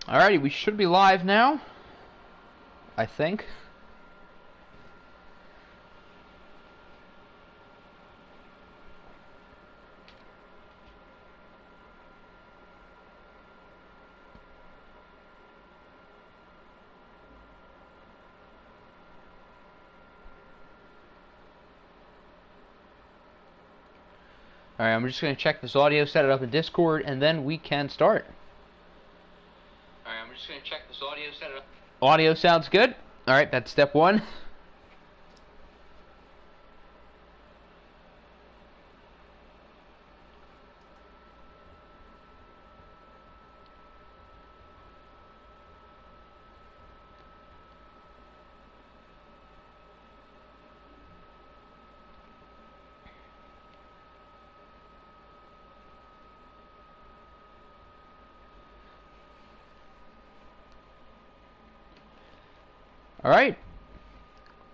Alrighty, we should be live now. I think. Alright, I'm just going to check this audio, set it up in Discord, and then we can start. Alright, I'm just going to check this audio, set it up. Audio sounds good. Alright, that's step one. Alright,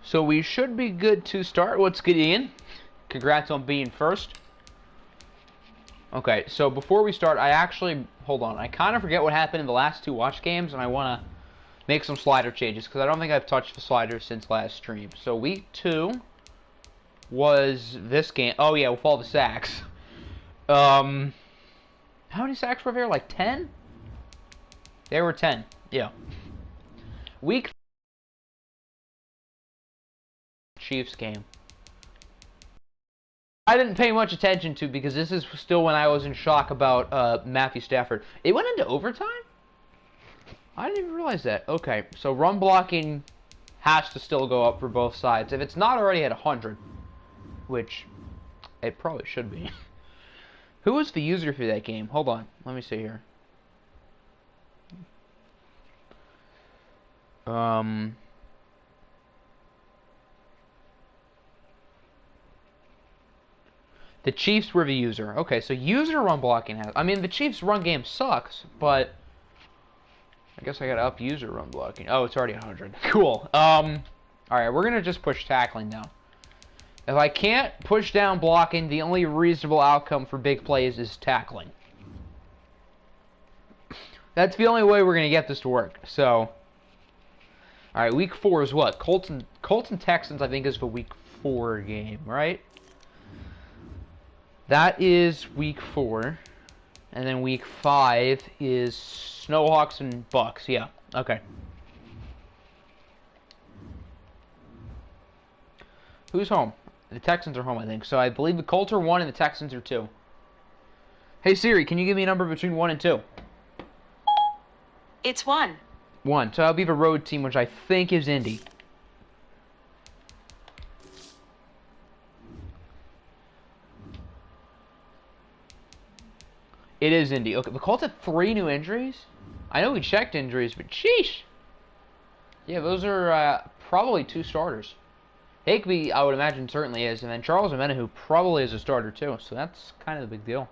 so we should be good to start. What's good, Ian? Congrats on being first. Okay, so before we start, hold on, I kind of forget what happened in the last two watch games, and I want to make some slider changes, because I don't think I've touched the sliders since last stream. So week 2 was this game. Oh yeah, with all the sacks. How many sacks were there? Like 10? There were 10, yeah. Week Chiefs game. I didn't pay much attention to because this is still when I was in shock about Matthew Stafford. It went into overtime? I didn't even realize that. Okay, so run blocking has to still go up for both sides. If it's not already at 100, which it probably should be. Who was the user for that game? Hold on, let me see here. The Chiefs were the user. Okay, so user run blocking has... I mean, the Chiefs run game sucks, but... I guess I gotta up user run blocking. Oh, it's already 100. Cool. Alright, we're gonna just push tackling now. If I can't push down blocking, the only reasonable outcome for big plays is tackling. That's the only way we're gonna get this to work, so... Alright, week 4 is what? Colts and Texans, I think, is the week 4 game, right? That is week 4. And then week 5 is Snowhawks and Bucks. Yeah, okay. Who's home? The Texans are home, I think. So I believe the Colts are 1 and the Texans are 2. Hey Siri, can you give me a number between 1 and 2? It's 1. 1. So I'll be the road team, which I think is Indy. It is Indy. Okay, the Colts had 3 new injuries? I know we checked injuries, but sheesh! Yeah, those are probably 2 starters. Higby, I would imagine, certainly is, and then Charles Omenihu probably is a starter too, so that's kind of a big deal.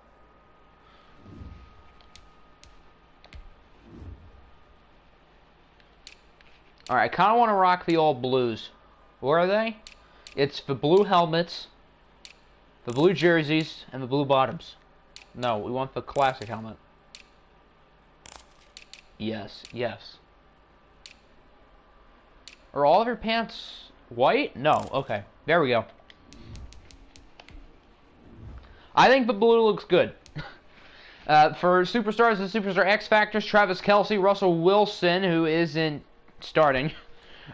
Alright, I kind of want to rock the all blues. Where are they? It's the blue helmets, the blue jerseys, and the blue bottoms. No, we want the classic helmet. Yes, yes. Are all of your pants white? No, okay. There we go. I think the blue looks good. For Superstars and Superstar X Factors, Travis Kelce, Russell Wilson, who isn't starting.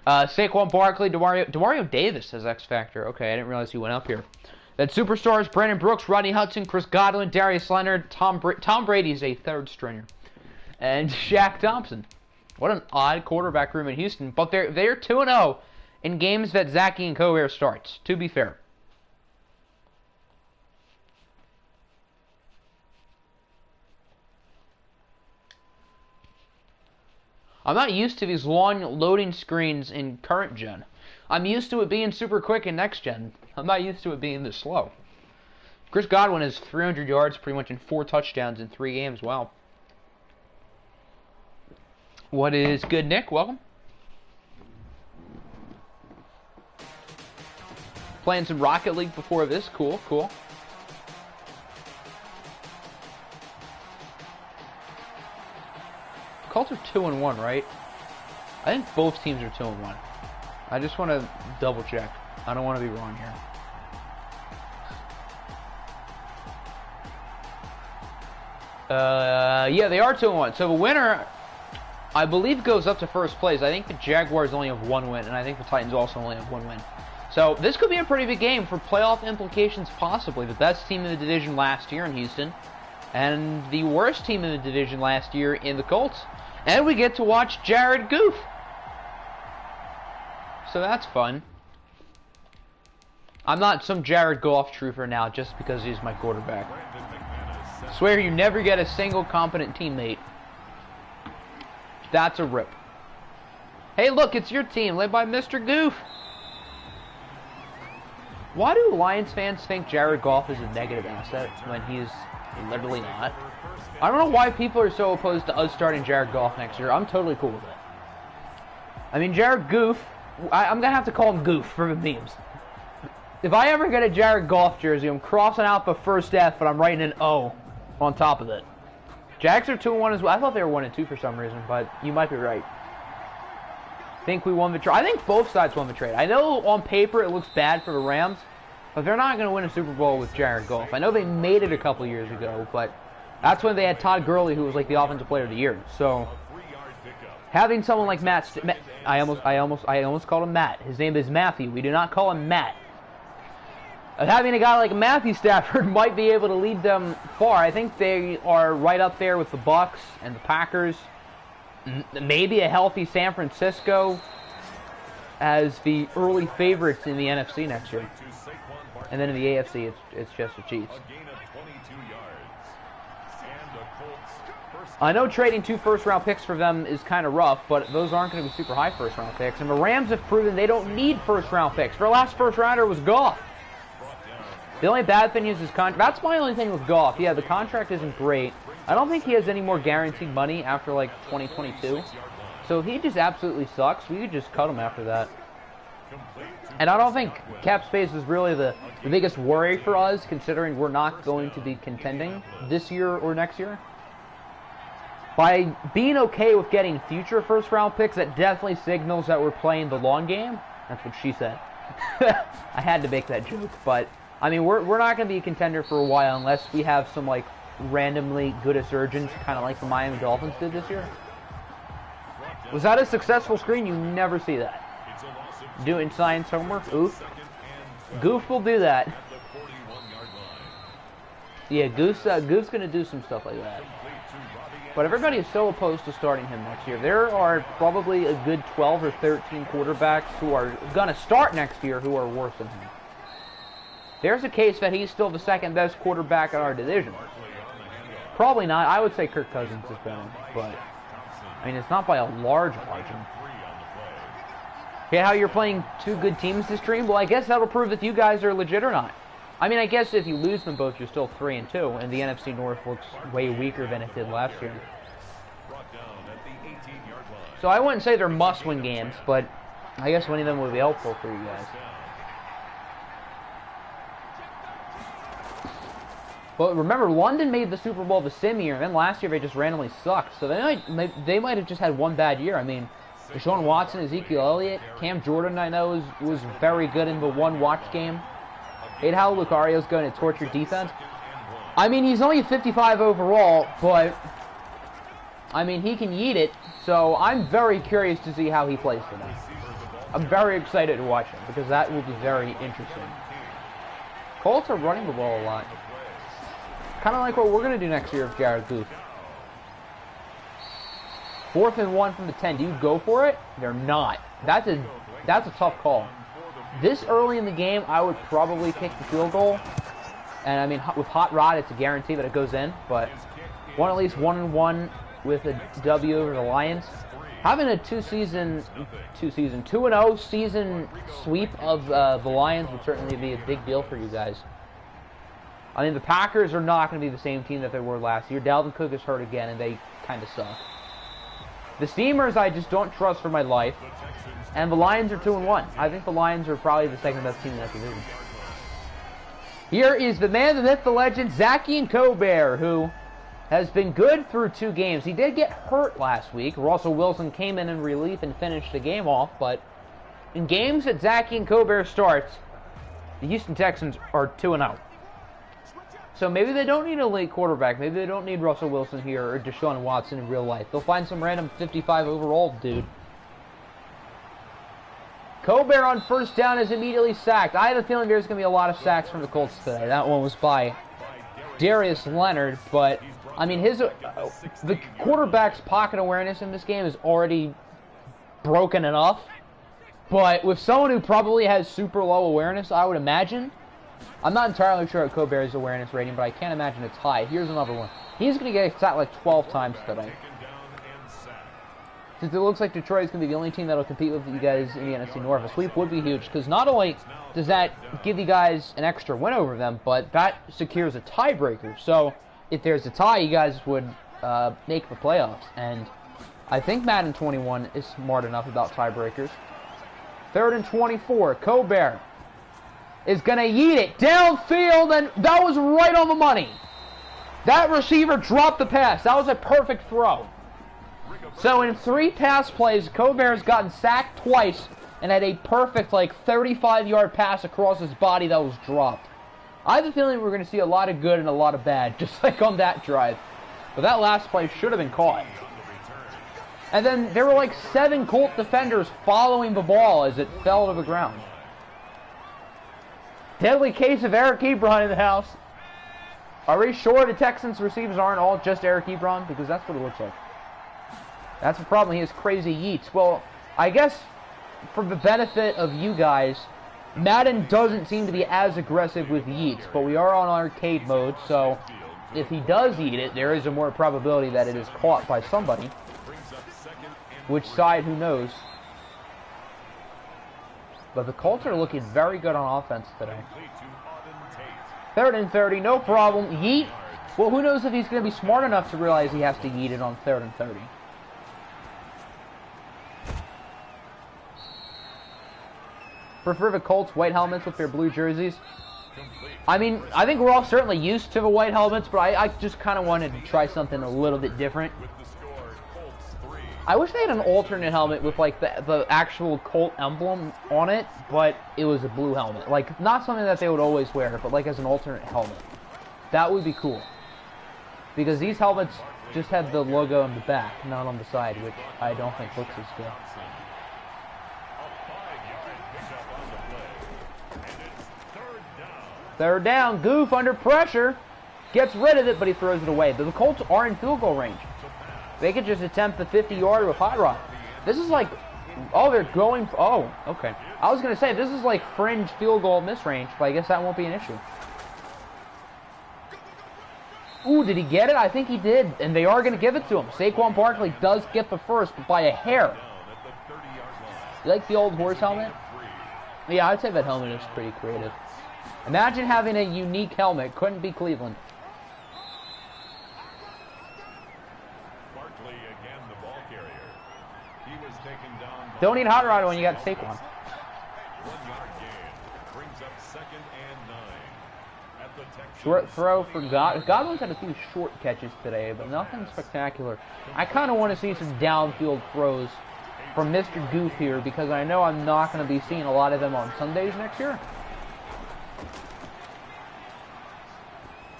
Saquon Barkley, Demario Davis as X Factor. Okay, I didn't realize he went up here. Then Superstars, Brandon Brooks, Rodney Hudson, Chris Godwin, Darius Leonard, Tom Brady's a 3rd stringer. And Shaq Thompson. What an odd quarterback room in Houston. But they're 2-0 in games that Zachy and Cohere starts, to be fair. I'm not used to these long loading screens in current gen. I'm used to it being super quick in next gen. I'm not used to it being this slow. Chris Godwin has 300 yards pretty much in 4 touchdowns in 3 games. Wow. What is good, Nick? Welcome. Playing some Rocket League before this. Cool, cool. Colts Colts are 2-1, right? I think both teams are 2-1. I just want to double check. I don't want to be wrong here. Yeah, they are 2-1. So the winner, I believe, goes up to first place. I think the Jaguars only have one win, and I think the Titans also only have one win. So this could be a pretty big game for playoff implications, possibly. The best team in the division last year in Houston, and the worst team in the division last year in the Colts. And we get to watch Jared Goff. So that's fun. I'm not some Jared Goff truther now just because he's my quarterback. Swear you never get a single competent teammate. That's a rip. Hey, look, it's your team, led by Mr. Goff. Why do Lions fans think Jared Goff is a negative asset when he's literally not? I don't know why people are so opposed to us starting Jared Goff next year. I'm totally cool with it. I mean, Jared Goff, I'm going to have to call him Goof for the memes. If I ever get a Jared Goff jersey, I'm crossing out the first F, but I'm writing an O on top of it. Jags are 2-1 as well. I thought they were 1-2 for some reason, but you might be right. Think we won the trade. I think both sides won the trade. I know on paper it looks bad for the Rams, but they're not going to win a Super Bowl with Jared Goff. I know they made it a couple years ago, but that's when they had Todd Gurley, who was like the offensive player of the year. So having someone like I almost called him Matt. His name is Matthew. We do not call him Matt. Having a guy like Matthew Stafford might be able to lead them far. I think they are right up there with the Bucs and the Packers. Maybe a healthy San Francisco as the early favorites in the NFC next year. And then in the AFC, it's just the Chiefs. I know trading 2 first-round picks for them is kind of rough, but those aren't going to be super high first-round picks. And the Rams have proven they don't need first-round picks. Their last first-rounder was Goff. The only bad thing is his contract. That's my only thing with Goff. Yeah, the contract isn't great. I don't think he has any more guaranteed money after, like, 2022. So if he just absolutely sucks, we could just cut him after that. And I don't think cap space is really the biggest worry for us, considering we're not going to be contending this year or next year. By being okay with getting future first-round picks, that definitely signals that we're playing the long game. That's what she said. I had to make that joke, but I mean, we're not going to be a contender for a while unless we have some, like, randomly good resurgence, kind of like the Miami Dolphins did this year. Was that a successful screen? You never see that. Doing science homework? Oof. Goof will do that. Yeah, Goof's going to do some stuff like that. But everybody is so opposed to starting him next year. There are probably a good 12 or 13 quarterbacks who are going to start next year who are worse than him. There's a case that he's still the second best quarterback in our division. Probably not. I would say Kirk Cousins is better, but I mean, it's not by a large margin. Okay, how you're playing 2 good teams this stream? Well, I guess that'll prove if you guys are legit or not. I mean, I guess if you lose them both, you're still 3-2, and the NFC North looks way weaker than it did last year. So I wouldn't say they're must-win games, but I guess winning them would be helpful for you guys. But remember, London made the Super Bowl the sim year, and then last year they just randomly sucked. So they might have just had one bad year. I mean, Deshaun Watson, Ezekiel Elliott, Cam Jordan, I know, was very good in the one watch game. Hate how Lucario's going to torture defense. I mean, he's only 55 overall, but I mean, he can yeet it. So I'm very curious to see how he plays tonight. I'm very excited to watch him because that will be very interesting. Colts are running the ball a lot. Kind of like what we're going to do next year with Jared Goff. 4th and 1 from the 10. Do you go for it? They're not. That's a tough call. This early in the game, I would probably kick the field goal. And I mean, with Hot Rod, it's a guarantee that it goes in. But at least 1-1 with a W over the Lions. Having a 2-0 season sweep of the Lions would certainly be a big deal for you guys. I mean, the Packers are not going to be the same team that they were last year. Dalvin Cook is hurt again, and they kind of suck. The Steamers, I just don't trust for my life. And the Lions are 2-1. I think the Lions are probably the second best team in that division. Here is the man, the myth, the legend, Zachy and Colbert, who has been good through 2 games. He did get hurt last week. Russell Wilson came in relief and finished the game off, but in games that Zachy and Colbert starts, the Houston Texans are 2-0. So maybe they don't need a late quarterback. Maybe they don't need Russell Wilson here or Deshaun Watson in real life. They'll find some random 55 overall dude. Colbert on first down is immediately sacked. I have a feeling there's going to be a lot of sacks from the Colts today. That one was by Darius Leonard, but I mean the quarterback's pocket awareness in this game is already broken enough. But with someone who probably has super low awareness, I would imagine. I'm not entirely sure of Colbert's awareness rating, but I can't imagine it's high. Here's another one. He's going to get sacked like 12 times today. Since it looks like Detroit is going to be the only team that will compete with you guys in the NFC North, a sweep would be huge, because not only does that give you guys an extra win over them, but that secures a tiebreaker. So if there's a tie, you guys would make the playoffs. And I think Madden 21 is smart enough about tiebreakers. 3rd and 24. Colbert is going to yeet it downfield, and that was right on the money. That receiver dropped the pass. That was a perfect throw. So in 3 pass plays, Colbert has gotten sacked twice and had a perfect, like, 35-yard pass across his body that was dropped. I have a feeling we're going to see a lot of good and a lot of bad, just like on that drive. But that last play should have been caught. And then there were like 7 Colt defenders following the ball as it fell to the ground. Deadly case of Eric Ebron in the house. Are we sure the Texans receivers aren't all just Eric Ebron? Because that's what it looks like. That's the problem. He has crazy yeets. Well, I guess for the benefit of you guys, Madden doesn't seem to be as aggressive with yeets, but we are on arcade mode, so if he does eat it, there is a more probability that it is caught by somebody. Which side, who knows? But the Colts are looking very good on offense today. 3rd and 30, no problem. Yeet. Well, who knows if he's going to be smart enough to realize he has to yeet it on 3rd and 30. Prefer the Colts white helmets with their blue jerseys. I mean, I think we're all certainly used to the white helmets, but I just kind of wanted to try something a little bit different. I wish they had an alternate helmet with, like, the actual Colt emblem on it, but it was a blue helmet. Like, not something that they would always wear, but, like, as an alternate helmet. That would be cool. Because these helmets just have the logo on the back, not on the side, which I don't think looks as good. 3rd down, Goof under pressure, gets rid of it, but he throws it away. The Colts are in field goal range. They could just attempt the 50-yard with Hot Rod. This is like, oh, they're going, oh, okay. I was going to say, this is like fringe field goal miss range, but I guess that won't be an issue. Ooh, did he get it? I think he did, and they are going to give it to him. Saquon Barkley does get the first, but by a hair. You like the old horse helmet? Yeah, I'd say that helmet is pretty creative. Imagine having a unique helmet. Couldn't be Cleveland. Barkley again, the ball carrier. He was taken down. Don't need Hot Rod when you got Saquon. 1-yard gain brings up 2nd and 9 at the Texans. Short throw for Godwin's had a few short catches today, but nothing spectacular. I kind of want to see some downfield throws from Mr. Goof here, because I know I'm not going to be seeing a lot of them on Sundays next year.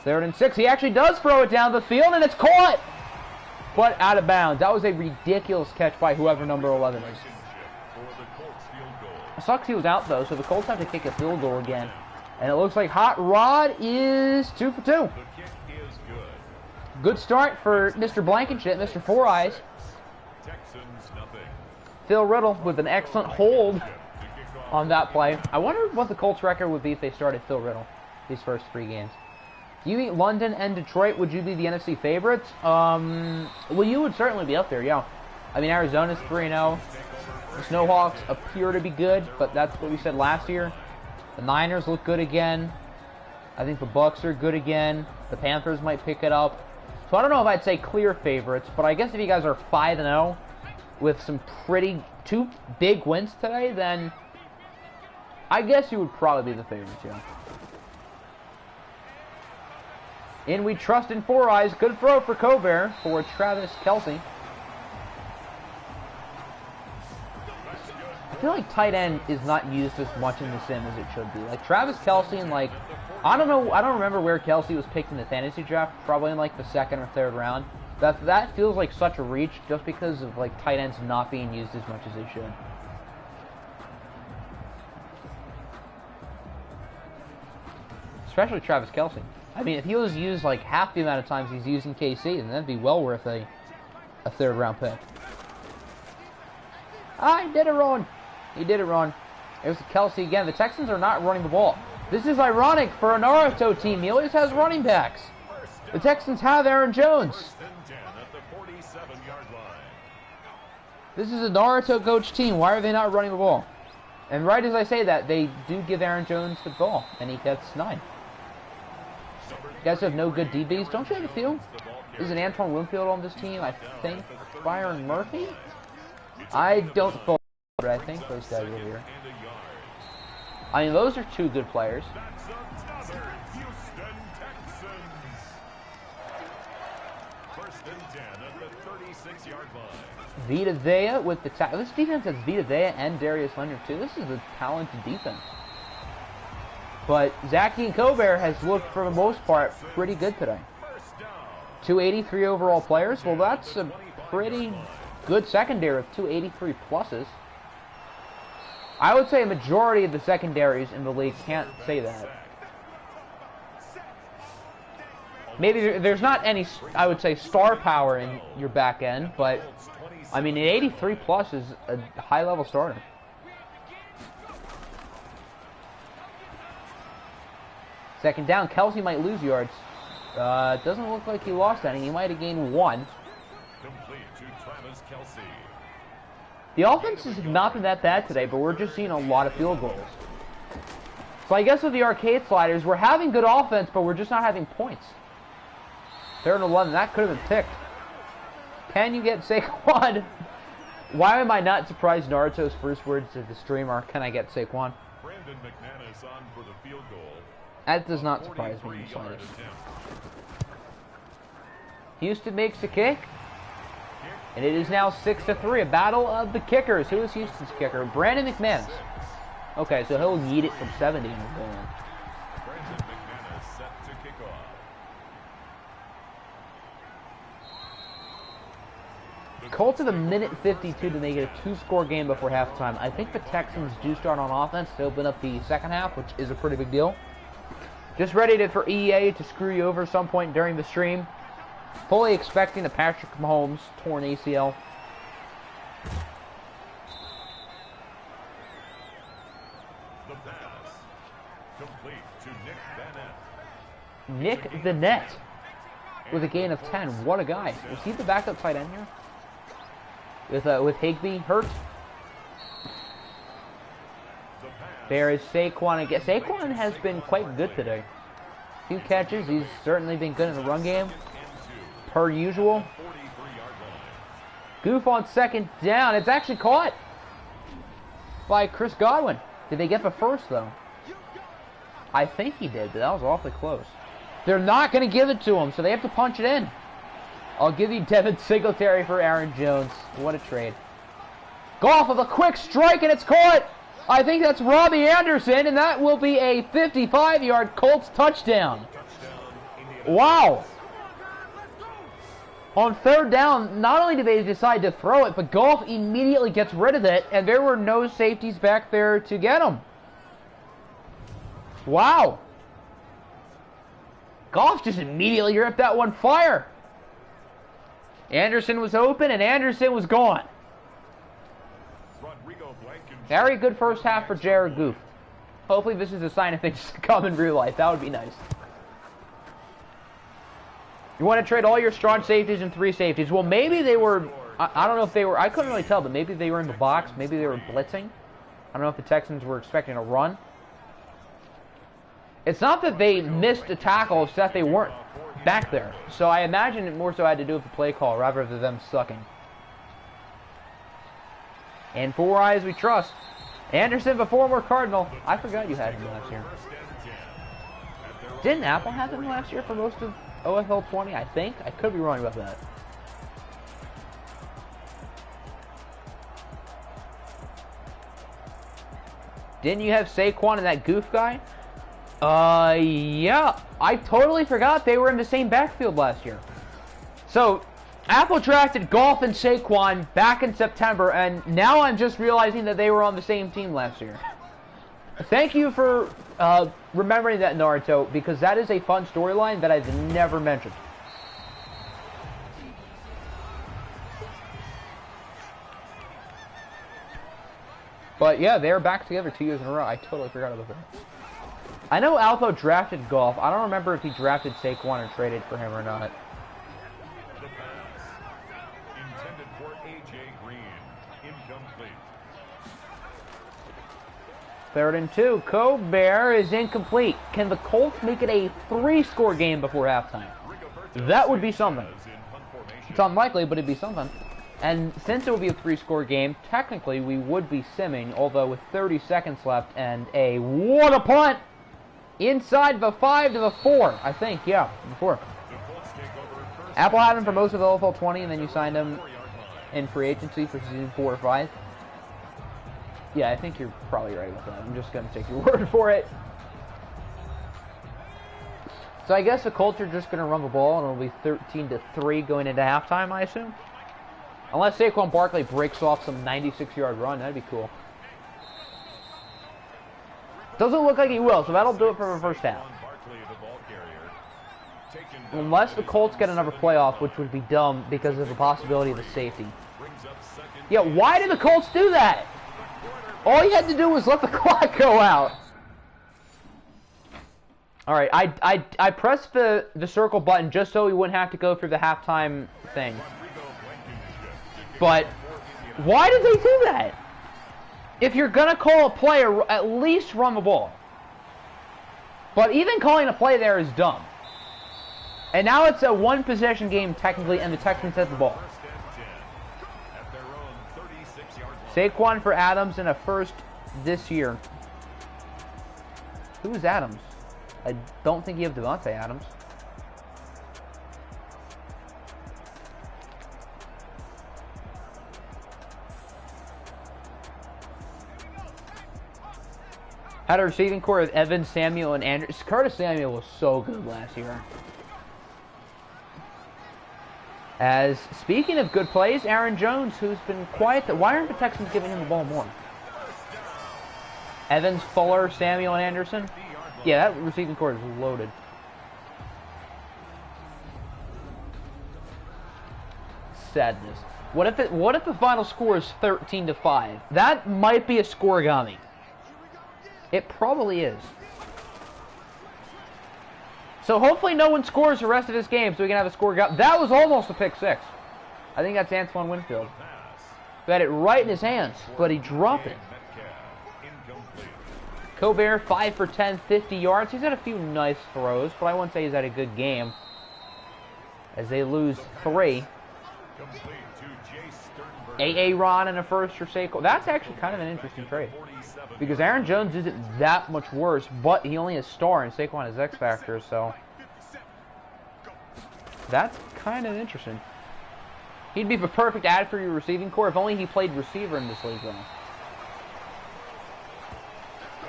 3rd and 6. He actually does throw it down the field, and it's caught! But out of bounds. That was a ridiculous catch by whoever number 11 is. It sucks he was out, though, so the Colts have to kick a field goal again. And it looks like Hot Rod is 2 for 2. Good start for Mr. Blankenship, Mr. Four Eyes. Phil Riddle with an excellent hold on that play. I wonder what the Colts record would be if they started Phil Riddle these first 3 games. If you beat London and Detroit, would you be the NFC favorites? Well, you would certainly be up there, yeah. I mean, Arizona's 3-0. The Snowhawks appear to be good, but that's what we said last year. The Niners look good again. I think the Bucks are good again. The Panthers might pick it up. So I don't know if I'd say clear favorites, but I guess if you guys are 5-0 with some 2 big wins today, then I guess you would probably be the favorites, yeah. In we trust in Four Eyes. Good throw for Colbert for Travis Kelce. I feel like tight end is not used as much in the sim as it should be. Like Travis Kelce and like, I don't know, I don't remember where Kelce was picked in the fantasy draft. Probably in like the 2nd or 3rd round. That feels like such a reach just because of like tight ends not being used as much as they should. Especially Travis Kelce. I mean, if he was used like half the amount of times he's used in KC, then that'd be well worth a 3rd round pick. Ah, he did it wrong. He did it wrong. There's Kelce again. The Texans are not running the ball. This is ironic for a Naruto team. He always has running backs. The Texans have Aaron Jones. This is a Naruto coach team. Why are they not running the ball? And right as I say that, they do give Aaron Jones the ball, and he gets 9. You guys have no good DBs. Don't you have a feel? Is it Antoine Winfield on this team? I think Byron Murphy? I don't follow, but I think those guys are here. I mean, those are 2 good players. Vita Vea with the tackle. This defense has Vita Vea and Darius Leonard too. This is a talented defense. But Zachy and Colbert has looked, for the most part, pretty good today. 283 overall players. Well, that's a pretty good secondary of 283 pluses. I would say a majority of the secondaries in the league can't say that. Maybe there's not any, I would say, star power in your back end, but I mean, an 83 plus is a high-level starter. Second down, Kelce might lose yards. It doesn't look like he lost any. He might have gained 1. Complete to Travis Kelce. The offenses have not been that bad today, but we're just seeing a lot of field goals. So I guess with the arcade sliders, we're having good offense, but we're just not having points. 3rd and 11, that could have been picked. Can you get Saquon? Why am I not surprised Naruto's first words to the stream are, can I get Saquon? Brandon McManus on for the field goal. That does not surprise me in the slightest. Houston makes the kick. And it is now 6-3, a battle of the kickers. Who is Houston's kicker? Brandon McManus. Okay, so he'll yeet it from 70 and go in. Brandon McManus set to kick off. Colts have a minute 52 to make it a 2-score game before halftime. I think the Texans do start on offense to open up the second half, which is a pretty big deal. Just ready for EA to screw you over some point during the stream. Fully expecting the Patrick Mahomes torn ACL. The pass complete to Nick Vanette. Nick Vanette with a gain of 10. What a guy. Was he the backup tight end here? With Higbee hurt? There is Saquon again. Saquon has been quite good today. Few catches. He's certainly been good in the run game. Per usual. Goof on second down. It's actually caught by Chris Godwin. Did they get the first, though? I think he did, but that was awfully close. They're not going to give it to him, so they have to punch it in. I'll give you Devin Singletary for Aaron Jones. What a trade. Goff with a quick strike, and it's caught. I think that's Robbie Anderson, and that will be a 55-yard Colts touchdown. Wow. On 3rd down, not only did they decide to throw it, but Goff immediately gets rid of it, and there were no safeties back there to get him. Wow. Goff just immediately ripped that one fire. Anderson was open, and Anderson was gone. Very good first half for Jared Goff. Hopefully this is a sign of things to come in real life. That would be nice. You want to trade all your strong safeties and 3 safeties. Well, maybe they were... I don't know if they were... I couldn't really tell, but maybe they were in the box. Maybe they were blitzing. I don't know if the Texans were expecting a run. It's not that they missed a tackle, it's that they weren't back there. So I imagine it more so had to do with the play call rather than them sucking. And Four Eyes we trust. Anderson, the former Cardinal. I forgot you had him last year. Didn't Apple have him last year for most of OFL 20, I think. I could be wrong about that. Didn't you have Saquon and that goof guy? Yeah. I totally forgot they were in the same backfield last year. So, Apple drafted Golf and Saquon back in September, and now I'm just realizing that they were on the same team last year. Thank you for remembering that, Naruto, because that is a fun storyline that I've never mentioned. But yeah, they're back together 2 years in a row. I totally forgot about that. I know Alpo drafted Golf. I don't remember if he drafted Saquon or traded for him or not. The pass. Intended for A.J. Green. Incomplete. 3rd and 2. Colbert is incomplete. Can the Colts make it a 3-score game before halftime? That would be something. It's unlikely, but it'd be something. And since it would be a 3-score game, technically we would be simming, although with 30 seconds left and what a punt! Inside the 5 to the 4, I think, yeah, the 4. Apple had him for most of the OFL 20, and then you signed him in free agency for season 4 or 5. Yeah, I think you're probably right with that. I'm just going to take your word for it. So I guess the Colts are just going to run the ball, and it'll be 13 to 3 going into halftime, I assume. Unless Saquon Barkley breaks off some 96-yard run, that'd be cool. Doesn't look like he will, so that'll do it for the first half. Unless the Colts get another playoff, which would be dumb because of the possibility of a safety. Yeah, why did the Colts do that? All you had to do was let the clock go out. Alright, I pressed the circle button just so we wouldn't have to go through the halftime thing. But why did they do that? If you're going to call a play, at least run the ball. But even calling a play there is dumb. And now it's a one-possession game, technically, and the Texans have the ball. Saquon for Adams and a first this year. Who is Adams? I don't think you have Devontae Adams. Had a receiving core of Evans, Samuel, and Andrews. Curtis Samuel was so good last year. As, speaking of good plays, Aaron Jones, who's been quiet. Why aren't the Texans giving him the ball more? Evans, Fuller, Samuel, and Anderson. Yeah, that receiving core is loaded. Sadness. What if the final score is 13 to 5? That might be a scoregami. It probably is. So hopefully no one scores the rest of this game so we can have a score. That was almost a pick 6. I think that's Antoine Winfield. He had it right in his hands, but he dropped it. Colbert, 5 for 10, 50 yards. He's had a few nice throws, but I wouldn't say he's had a good game. As they lose 3. Ron and a first for Saquon. That's actually kind of an interesting trade. Because Aaron Jones isn't that much worse, but he only has star and Saquon has X Factor, so that's kind of interesting. He'd be the perfect add for your receiving core if only he played receiver in this league, though.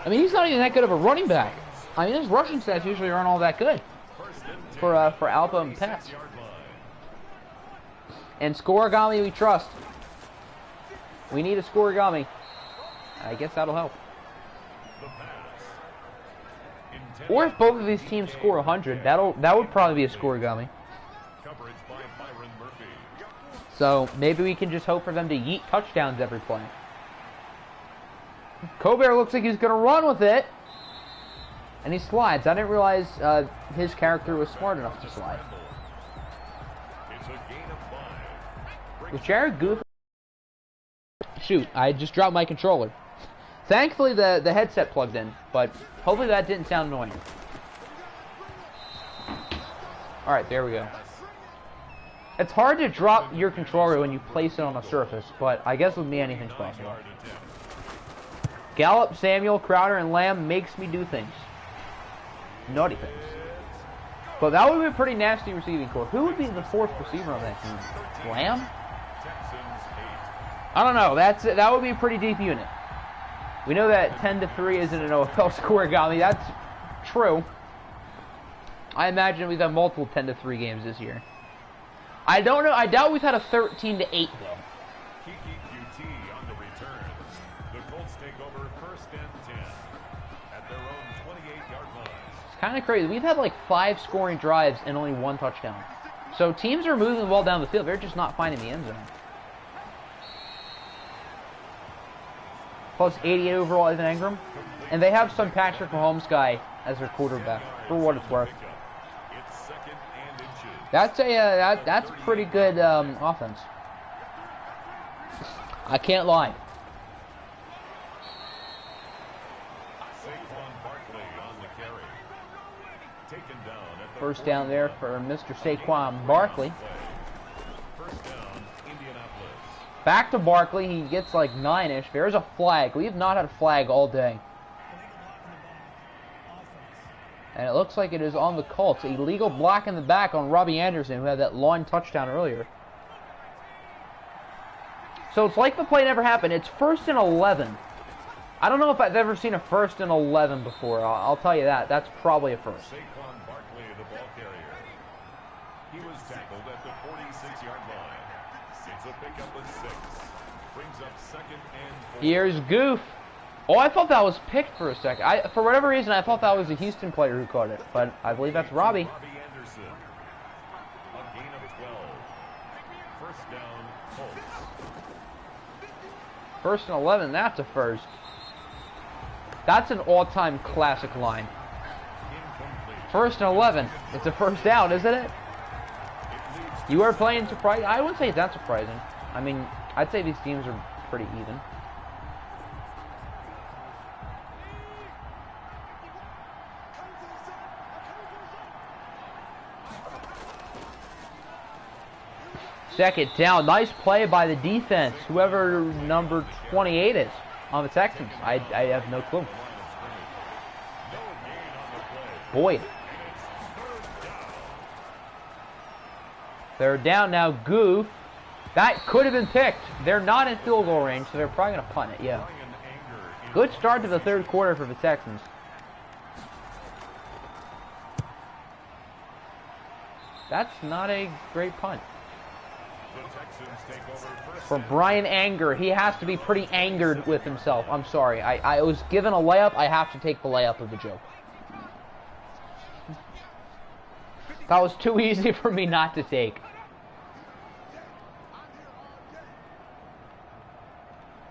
I mean, he's not even that good of a running back. I mean, his rushing stats usually aren't all that good for Alpha and Pets. And scoregami we trust. We need a scoregami. I guess that'll help. Or if both of these teams score 100, that would probably be a scoregami. So maybe we can just hope for them to yeet touchdowns every play. Colbert looks like he's going to run with it. And he slides. I didn't realize his character was smart enough to slide. Was Jared Goodwin? Shoot, I just dropped my controller. Thankfully, the headset plugged in, but hopefully that didn't sound annoying. Alright, there we go. It's hard to drop your controller when you place it on a surface, but I guess with me, anything's possible. Gallup, Samuel, Crowder, and Lamb makes me do things. Naughty things. But that would be a pretty nasty receiving core. Who would be the fourth receiver on that team? Lamb? I don't know. That would be a pretty deep unit. We know that 10-3 isn't an OFL scoregami. That's true. I imagine we've had multiple 10-3 games this year. I don't know. I doubt we've had a 13-8 though. QT on the return. The Colts take over 1st and 10 at their own 28-yard line. It's kind of crazy. We've had like 5 scoring drives and only 1 touchdown. So teams are moving the ball down the field. They're just not finding the end zone. Plus 88 overall, Evan Engram. And they have some Patrick Mahomes guy as their quarterback, for what it's worth. That's a pretty good offense. I can't lie. First down there for Mr. Saquon Barkley. Back to Barkley. He gets like 9-ish. There's a flag. We have not had a flag all day. And it looks like it is on the Colts. Illegal block in the back on Robbie Anderson, who had that long touchdown earlier. So it's like the play never happened. It's 1st and 11. I don't know if I've ever seen a 1st and 11 before. I'll tell you that. That's probably a first. Saquon Barkley, the ball carrier. He was tackled at the 46-yard line. It's a pickup of 6. Brings up 2nd and 4. Here's Goof. Oh, I thought that was picked for a second. For whatever reason, I thought that was a Houston player who caught it. But I believe that's Robbie. Robbie Anderson. A gain of 12. 1st down, Colts. 1st and 11. That's a first. That's an all-time classic line. Incomplete. 1st and 11. It's a first down, isn't it? You are playing surprising. I wouldn't say that's surprising. I mean, I'd say these teams are pretty even. Second down. Nice play by the defense. Whoever number 28 is on the Texans. I have no clue. Boyd. 3rd down now. Goof. That could have been picked. They're not in field goal range, so they're probably going to punt it. Yeah. Good start to the 3rd quarter for the Texans. That's not a great punt. For Brian Anger, he has to be pretty angered with himself. I'm sorry. I was given a layup. I have to take the layup of the joke. That was too easy for me not to take.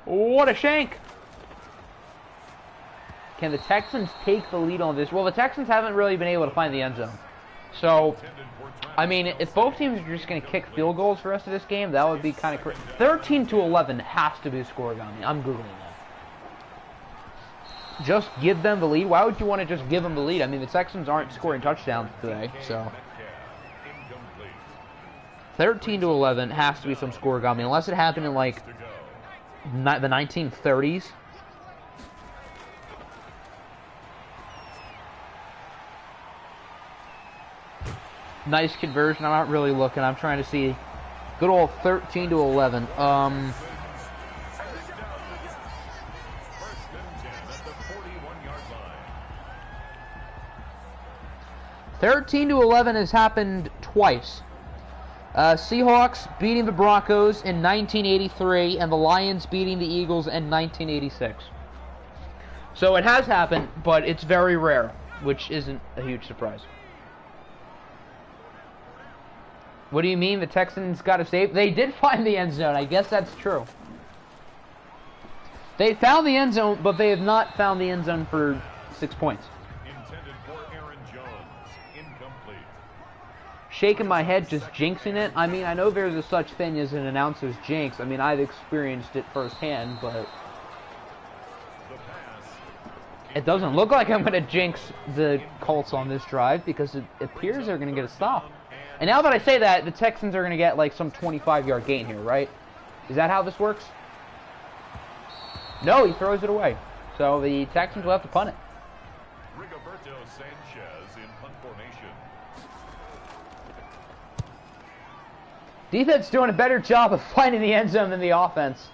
What a shank! Can the Texans take the lead on this? Well, the Texans haven't really been able to find the end zone. So, I mean, if both teams are just going to kick field goals for the rest of this game, that would be kind of crazy. 13-11 has to be a scoregami. I'm Googling that. Just give them the lead. Why would you want to just give them the lead? I mean, the Texans aren't scoring touchdowns today, so. 13-11 has to be some scoregami, unless it happened in, like, the 1930s. Nice conversion. I'm not really looking. I'm trying to see. Good old 13-11. 13-11 has happened twice. Seahawks beating the Broncos in 1983 and the Lions beating the Eagles in 1986. So it has happened, but it's very rare, which isn't a huge surprise. What do you mean the Texans got a save? They did find the end zone. I guess that's true. They found the end zone, but they have not found the end zone for 6 points. Intended for Aaron Jones. Incomplete. Shaking my head, just jinxing it. I mean, I know there's a such thing as an announcer's jinx. I mean, I've experienced it firsthand, but it doesn't look like I'm going to jinx the Colts on this drive because it appears they're going to get a stop. And now that I say that, the Texans are going to get like some 25-yard gain here, right? Is that how this works? No, he throws it away. So the Texans will have to punt it. Rigoberto Sanchez in punt formation. Defense doing a better job of finding the end zone than the offense.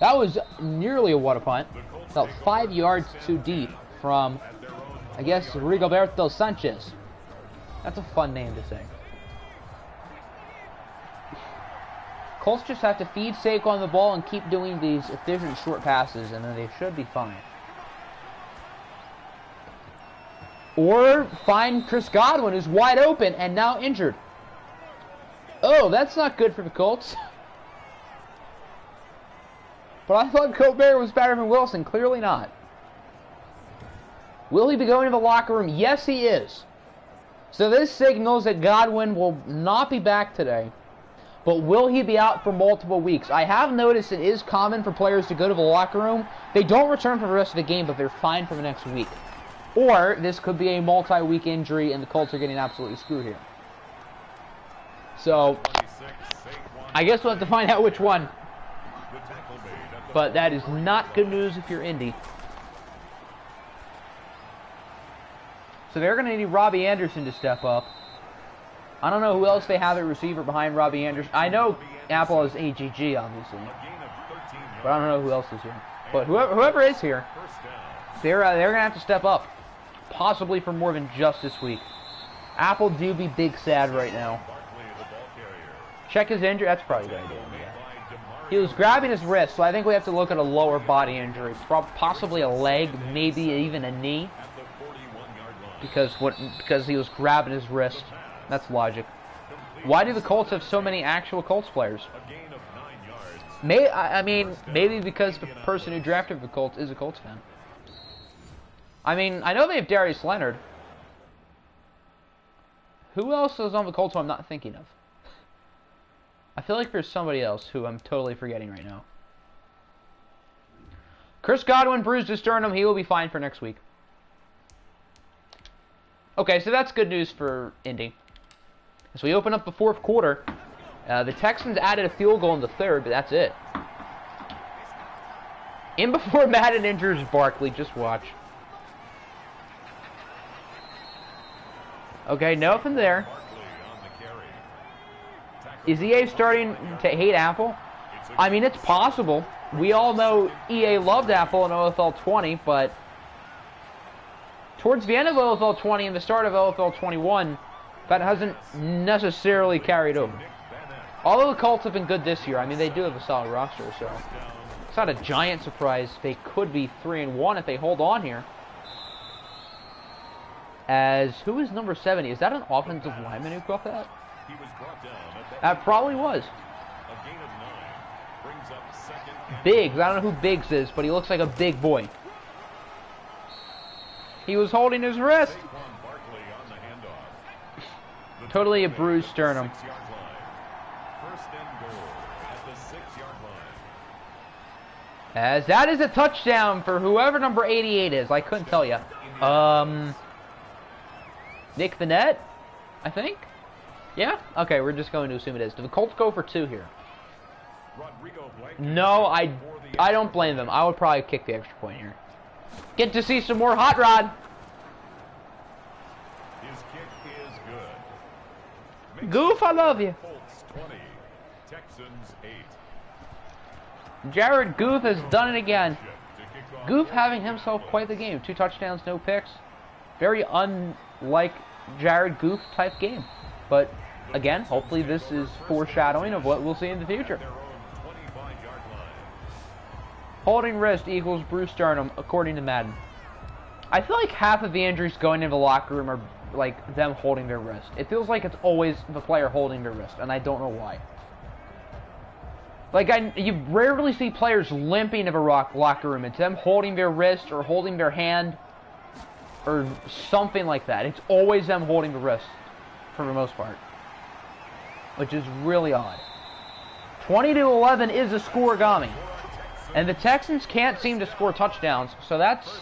That was nearly a water punt. About 5 yards too deep from, I guess, Rigoberto Sanchez. That's a fun name to say. Colts just have to feed Saquon the ball and keep doing these efficient short passes, and then they should be fine. Or find Chris Godwin, who's wide open and now injured. Oh, that's not good for the Colts. But I thought Colbert was better than Wilson. Clearly not. Will he be going to the locker room? Yes, he is. So this signals that Godwin will not be back today. But will he be out for multiple weeks? I have noticed it is common for players to go to the locker room. They don't return for the rest of the game, but they're fine for the next week. Or this could be a multi-week injury and the Colts are getting absolutely screwed here. So, I guess we'll have to find out which one. But that is not good news if you're Indy. So they're going to need Robbie Anderson to step up. I don't know who else they have at receiver behind Robbie Anderson. I know Apple is AGG, obviously. But I don't know who else is here. But whoever is here, they're going to have to step up. Possibly for more than just this week. Apple do be big sad right now. Check his injury. That's probably a good idea. Yeah. He was grabbing his wrist, so I think we have to look at a lower body injury. Possibly a leg, maybe even a knee. Because he was grabbing his wrist. That's logic. Why do the Colts have so many actual Colts players? Maybe because the person who drafted the Colts is a Colts fan. I mean, I know they have Darius Leonard. Who else is on the Colts who I'm not thinking of? I feel like there's somebody else who I'm totally forgetting right now. Chris Godwin bruised his sternum. He will be fine for next week. Okay, so that's good news for Indy. As we open up the fourth quarter, the Texans added a field goal in the third, but that's it. In before Madden injures Barkley, just watch. Okay, nothing there. Is EA starting to hate Apple? I mean, it's possible. We all know EA loved Apple in OFL 20, but towards the end of OFL 20 and the start of OFL 21, that hasn't necessarily carried over. Although the Colts have been good this year, I mean, they do have a solid roster, so it's not a giant surprise. They could be 3-1 if they hold on here. As, who is number 70? Is that an offensive lineman who caught that? That probably was. Biggs. I don't know who Biggs is, but he looks like a big boy. He was holding his wrist. Totally a bruised sternum. As that is a touchdown for whoever number 88 is. I couldn't tell you. Nick Vannett, I think? Yeah? Okay, we're just going to assume it is. Do the Colts go for 2 here? No, I don't blame them. I would probably kick the extra point here. Get to see some more Hot Rod. His kick is good. Goof, I love you. Colts 20, Texans 8. Jared Goof has done it again. Goof having himself quite the game. 2 touchdowns, no picks. Very unlike Jared Goof type game. But again, hopefully this is foreshadowing of what we'll see in the future. Holding wrist equals bruised sternum, according to Madden. I feel like half of the injuries going into the locker room are like them holding their wrist. It feels like it's always the player holding their wrist, and I don't know why. Like, you rarely see players limping in a locker room. It's them holding their wrist or holding their hand or something like that. It's always them holding the wrist for the most part, which is really odd. 20-11 is a scoregami, and the Texans can't seem to score touchdowns, so that's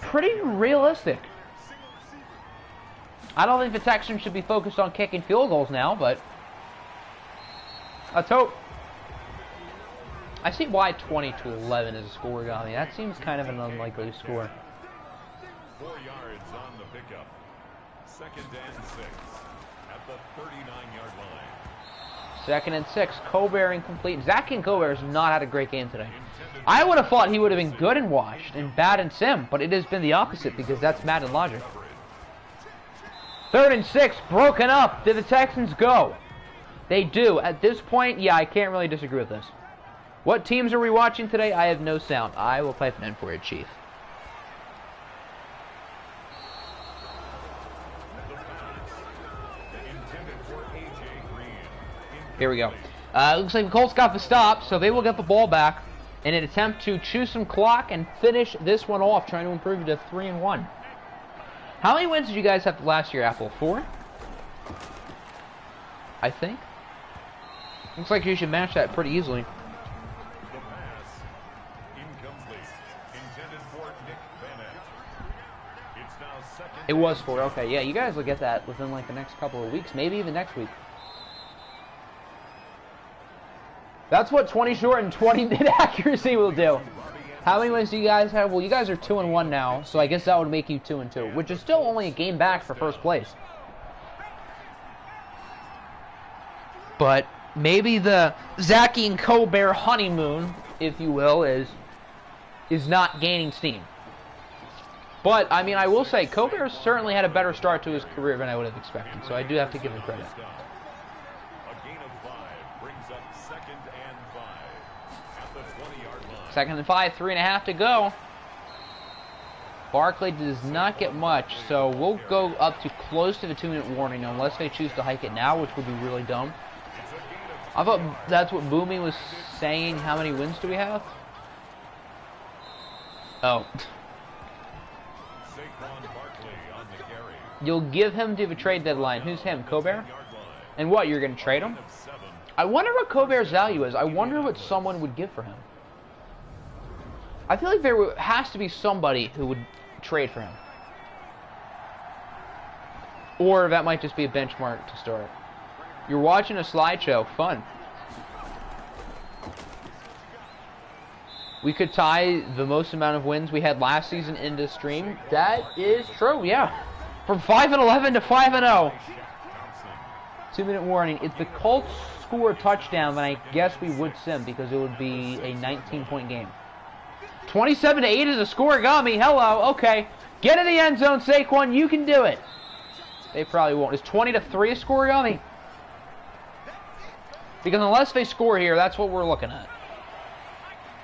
pretty realistic. I don't think the Texans should be focused on kicking field goals now, but let's hope. I see why 20-11 is a scoregami. That seems kind of an unlikely score. 4 yards on the pickup. 2nd and 6 at the 39-yard line. 2nd and 6. Colbert incomplete. Zachy and Colbert has not had a great game today. I would have thought he would have been good and washed and bad in sim, but it has been the opposite because that's Madden logic. 3rd and 6. Broken up. Did the Texans go? They do. At this point, yeah, I can't really disagree with this. What teams are we watching today? I have no sound. I will pipe it in for you, Chief. Here we go. Looks like the Colts got the stop, so they will get the ball back in an attempt to chew some clock and finish this one off, trying to improve it to 3-1. How many wins did you guys have last year, Apple? 4? I think. Looks like you should match that pretty easily. The pass incomplete. Intended for Nick Bennett. It's now 2nd. It was 4. Okay, yeah, you guys will get that within like the next couple of weeks, maybe even next week. That's what 20 short and 20 mid accuracy will do. How many wins do you guys have? Well, you guys are 2-1 now, so I guess that would make you 2-2, which is still only a game back for first place. But maybe the Zachy and Colbert honeymoon, if you will, is not gaining steam. But I mean, I will say Colbert certainly had a better start to his career than I would have expected, so I do have to give him credit. A gain of 5 brings up 2nd and 5 at the 20-yard line. 2nd and 5, 3.5 to go. Barkley does not get much, so we'll go up to close to the 2-minute warning unless they choose to hike it now, which would be really dumb. I thought that's what Boomy was saying. How many wins do we have? Oh. You'll give him to the trade deadline. Who's him? Colbert? And what, you're going to trade him? I wonder what Colbert's value is. I wonder what someone would give for him. I feel like there has to be somebody who would trade for him. Or that might just be a benchmark to start. You're watching a slideshow. Fun. We could tie the most amount of wins we had last season in this stream. That is true, yeah. From 5-11 to 5-0. 2-minute warning. If the Colts score a touchdown, then I guess we would sim because it would be a 19-point game. 27-8 is a scoregami. Hello, okay. Get in the end zone, Saquon. You can do it. They probably won't. Is 20-3 a scoregami? Because unless they score here, that's what we're looking at.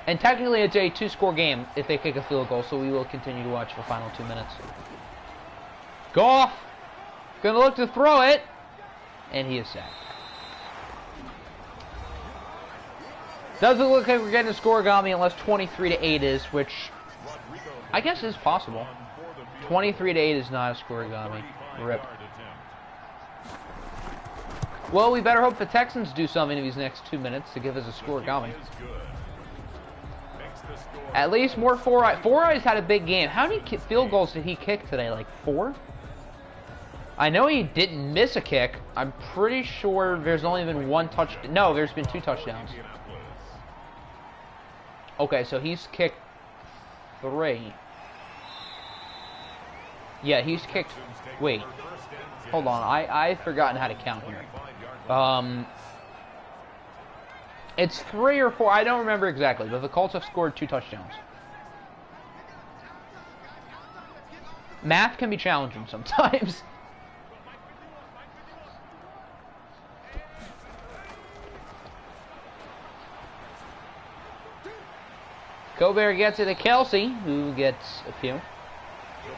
And technically, it's a 2-score game if they kick a field goal, so we will continue to watch the final 2 minutes. Goff, gonna look to throw it, and he is sacked. Doesn't look like we're getting a scoregami unless 23-8 is, which I guess is possible. 23-8 is not a scoregami. Rip. Well, we better hope the Texans do something in these next 2 minutes to give us a scoregami. At least more Four Eyes had a big game. How many field goals did he kick today? Like 4? I know he didn't miss a kick. I'm pretty sure there's only been 1 touchdown. No, there's been 2 touchdowns. Okay, so he's kicked 3. Yeah, he's kicked... Wait. Hold on. I've forgotten how to count here. It's 3 or 4. I don't remember exactly, but the Colts have scored 2 touchdowns. Math can be challenging sometimes. Colbert gets it to Kelsey, who gets a few.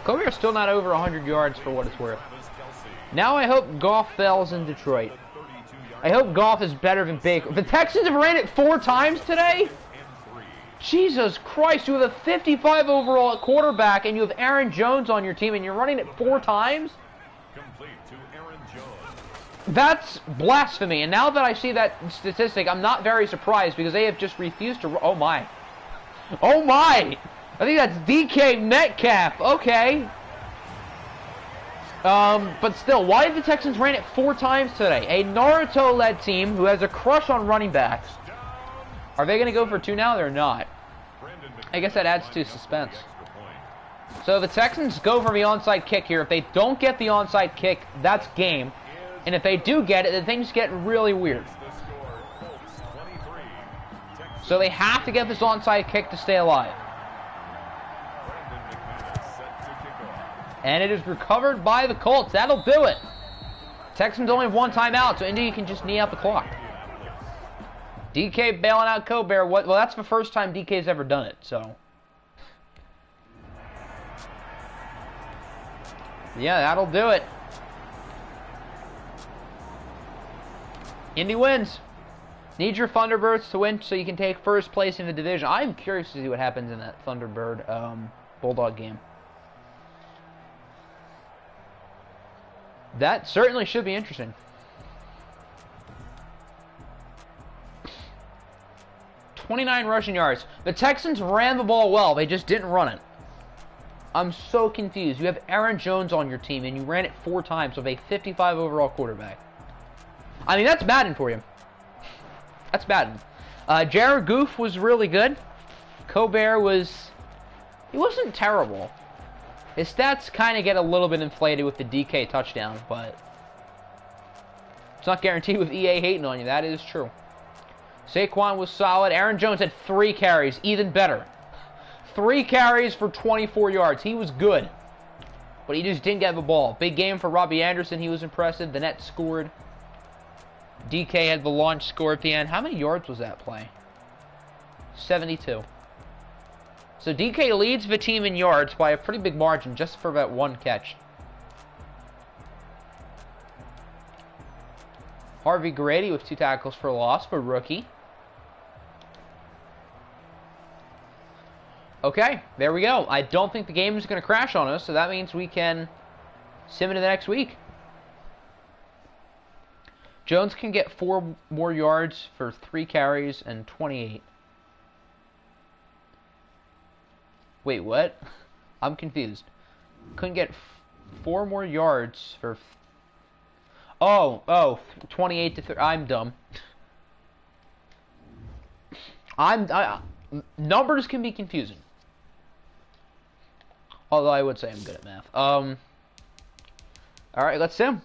Colbert's still not over 100 yards for what it's worth. Now I hope Goff fails in Detroit. I hope Goff is better than Baker. The Texans have ran it 4 times today? Jesus Christ, you have a 55 overall quarterback and you have Aaron Jones on your team and you're running it 4 times? That's blasphemy. And now that I see that statistic, I'm not very surprised because they have just refused to... Oh my. Oh my! I think that's DK Metcalf. Okay. But still, why did the Texans ran it 4 times today? A Naruto-led team who has a crush on running backs. Are they going to go for 2 now? They're not. I guess that adds to suspense. So the Texans go for the onside kick here. If they don't get the onside kick, that's game. And if they do get it, then things get really weird. So they have to get this onside kick to stay alive. And it is recovered by the Colts. That'll do it. Texans only have one timeout, so Indy can just knee out the clock. DK bailing out Colbert. Well, that's the first time DK's ever done it, so. Yeah, that'll do it. Indy wins. Need your Thunderbirds to win so you can take first place in the division. I'm curious to see what happens in that Thunderbird Bulldog game. That certainly should be interesting. 29 rushing yards. The Texans ran the ball well. They just didn't run it. I'm so confused. You have Aaron Jones on your team, and you ran it 4 times with a 55 overall quarterback. I mean, that's Madden for you. That's Madden. Jared Goff was really good. Colbert he wasn't terrible. His stats kind of get a little bit inflated with the DK touchdown, but it's not guaranteed with EA hating on you. That is true. Saquon was solid. Aaron Jones had 3 carries, even better. 3 carries for 24 yards. He was good, but he just didn't get the ball. Big game for Robbie Anderson. He was impressive. The Nets scored. DK had the launch score at the end. How many yards was that play? 72. So DK leads the team in yards by a pretty big margin just for that 1 catch. Harvey Grady with 2 tackles for loss for rookie. Okay, there we go. I don't think the game is going to crash on us, so that means we can sim into the next week. Jones can get 4 more yards for 3 carries and 28. Wait, what? I'm confused. Couldn't get 4 more yards for... Oh, 28 to 30. I'm dumb. Numbers can be confusing. Although I would say I'm good at math. Alright, let's sim.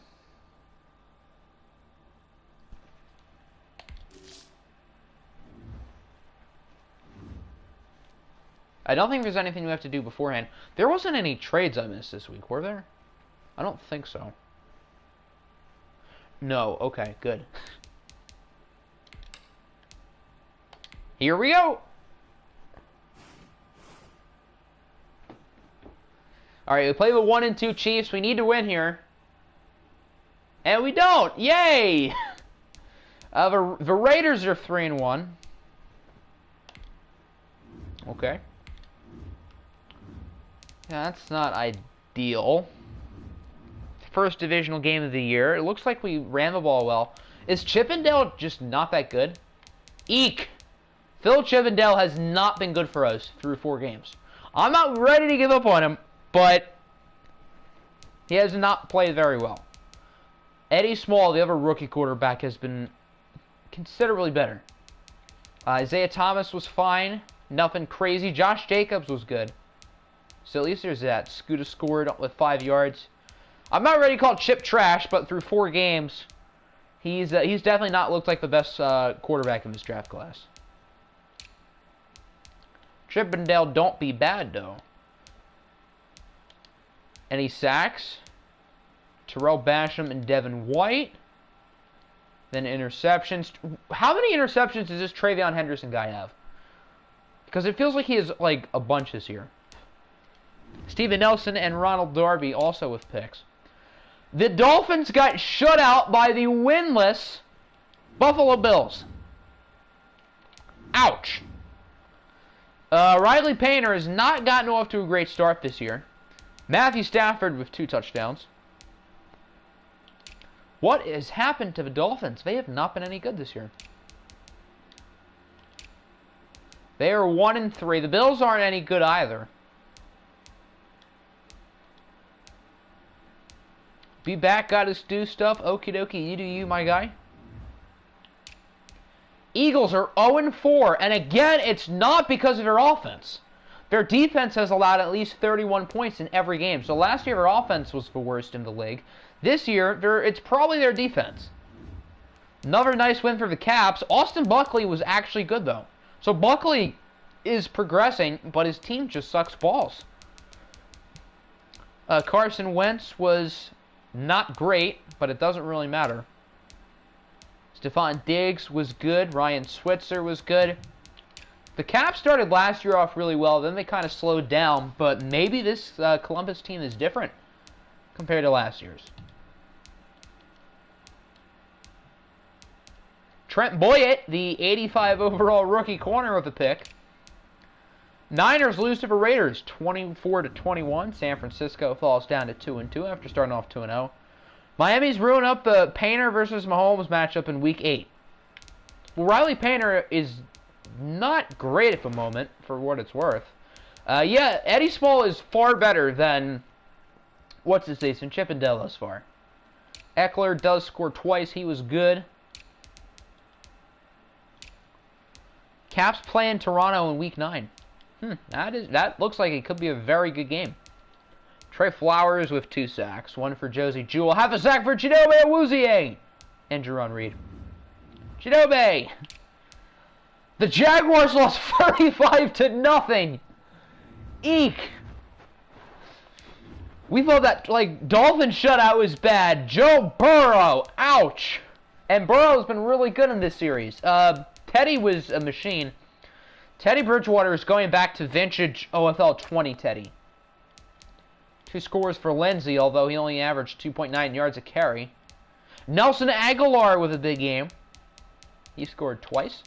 I don't think there's anything we have to do beforehand. There wasn't any trades I missed this week, were there? I don't think so. No, okay, good. Here we go! Alright, we play the 1 and 2 Chiefs. We need to win here. And we don't! Yay! The Raiders are 3 and 1. Okay. Yeah, that's not ideal. First divisional game of the year. It looks like we ran the ball well. Is Chippendale just not that good? Eek! Phil Chippendale has not been good for us through 4 games. I'm not ready to give up on him, but he has not played very well. Eddie Small, the other rookie quarterback, has been considerably better. Isaiah Thomas was fine. Nothing crazy. Josh Jacobs was good. So at least there's that. Scooter scored with 5 yards. I'm not ready to call Chip trash, but through 4 games, he's definitely not looked like the best quarterback in this draft class. Chippendale don't be bad, though. Any sacks? Terrell Basham and Devin White. Then interceptions. How many interceptions does this Travion Henderson guy have? Because it feels like he has, like, a bunch this year. Steven Nelson and Ronald Darby also with picks. The Dolphins got shut out by the winless Buffalo Bills. Ouch. Riley Painter has not gotten off to a great start this year. Matthew Stafford with 2 touchdowns. What has happened to the Dolphins? They have not been any good this year. They are 1 and 3. The Bills aren't any good either. Be back, gotta do stuff. Okie dokie, you do you, my guy. Eagles are 0-4, and again, it's not because of their offense. Their defense has allowed at least 31 points in every game. So last year, their offense was the worst in the league. This year, it's probably their defense. Another nice win for the Caps. Austin Buckley was actually good, though. So Buckley is progressing, but his team just sucks balls. Carson Wentz was not great, but it doesn't really matter. Stephon Diggs was good. Ryan Switzer was good. The Caps started last year off really well. Then they kind of slowed down. But maybe this Columbus team is different compared to last year's. Trent Boyett, the 85 overall rookie corner, with a pick. Niners lose to the Raiders 24-21. San Francisco falls down to 2-2 after starting off 2-0. Miami's ruined up the Painter versus Mahomes matchup in Week 8. Well, Riley Painter is not great at the moment, for what it's worth. Yeah, Eddie Small is far better than, what's his name, Chippendale thus far. Eckler does score twice. He was good. Caps play in Toronto in Week 9. That looks like it could be a very good game. Trey Flowers with 2 sacks. 1 for Josie Jewell. Half a sack for Chidobe Awuzie. And Jerron Reed. Chidobe! The Jaguars lost 35-0. Eek! We thought that, like, Dolphin shutout was bad. Joe Burrow! Ouch! And Burrow's been really good in this series. Teddy was a machine. Teddy Bridgewater is going back to vintage OFL 20 Teddy. 2 scores for Lindsey, although he only averaged 2.9 yards a carry. Nelson Aguilar with a big game. He scored twice.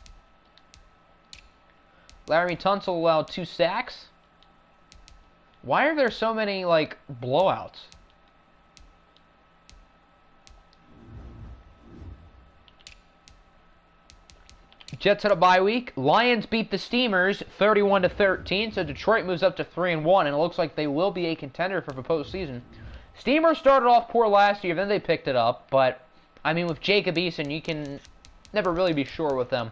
Larry Tunsil allowed 2 sacks. Why are there so many, like, blowouts? Jets had a bye week. Lions beat the Steamers 31-13, so Detroit moves up to 3-1, and it looks like they will be a contender for the postseason. Steamers started off poor last year, then they picked it up, but, I mean, with Jacob Eason, you can never really be sure with them.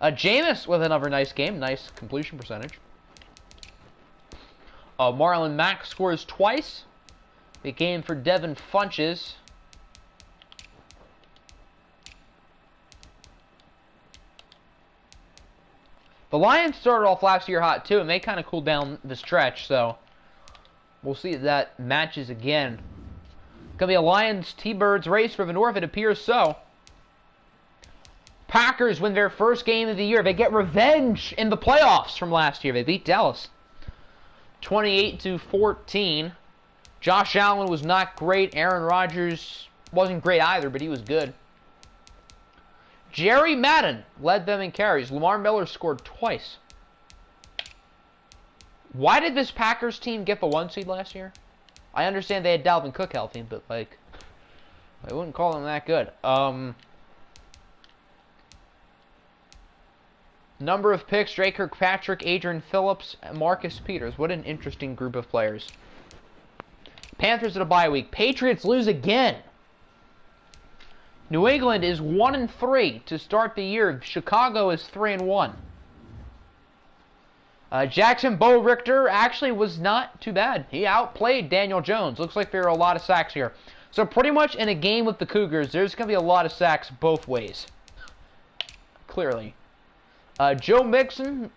Jameis with another nice game, nice completion percentage. Marlon Mack scores twice. Big game for Devin Funches. The Lions started off last year hot, too, and they kind of cooled down the stretch, so we'll see if that matches again. Going to be a Lions T-Birds race for the North, it appears so. Packers win their first game of the year. They get revenge in the playoffs from last year. They beat Dallas 28-14. Josh Allen was not great. Aaron Rodgers wasn't great either, but he was good. Jerry Madden led them in carries. Lamar Miller scored twice. Why did this Packers team get the 1 seed last year? I understand they had Dalvin Cook healthy, but, like, I wouldn't call them that good. Number of picks: Drake Kirkpatrick, Adrian Phillips, Marcus Peters. What an interesting group of players. Panthers at a bye week. Patriots lose again. New England is 1-3 to start the year. Chicago is 3-1. Jackson Bo Richter actually was not too bad. He outplayed Daniel Jones. Looks like there are a lot of sacks here. So pretty much in a game with the Cougars, there's going to be a lot of sacks both ways. Clearly. Joe Mixon,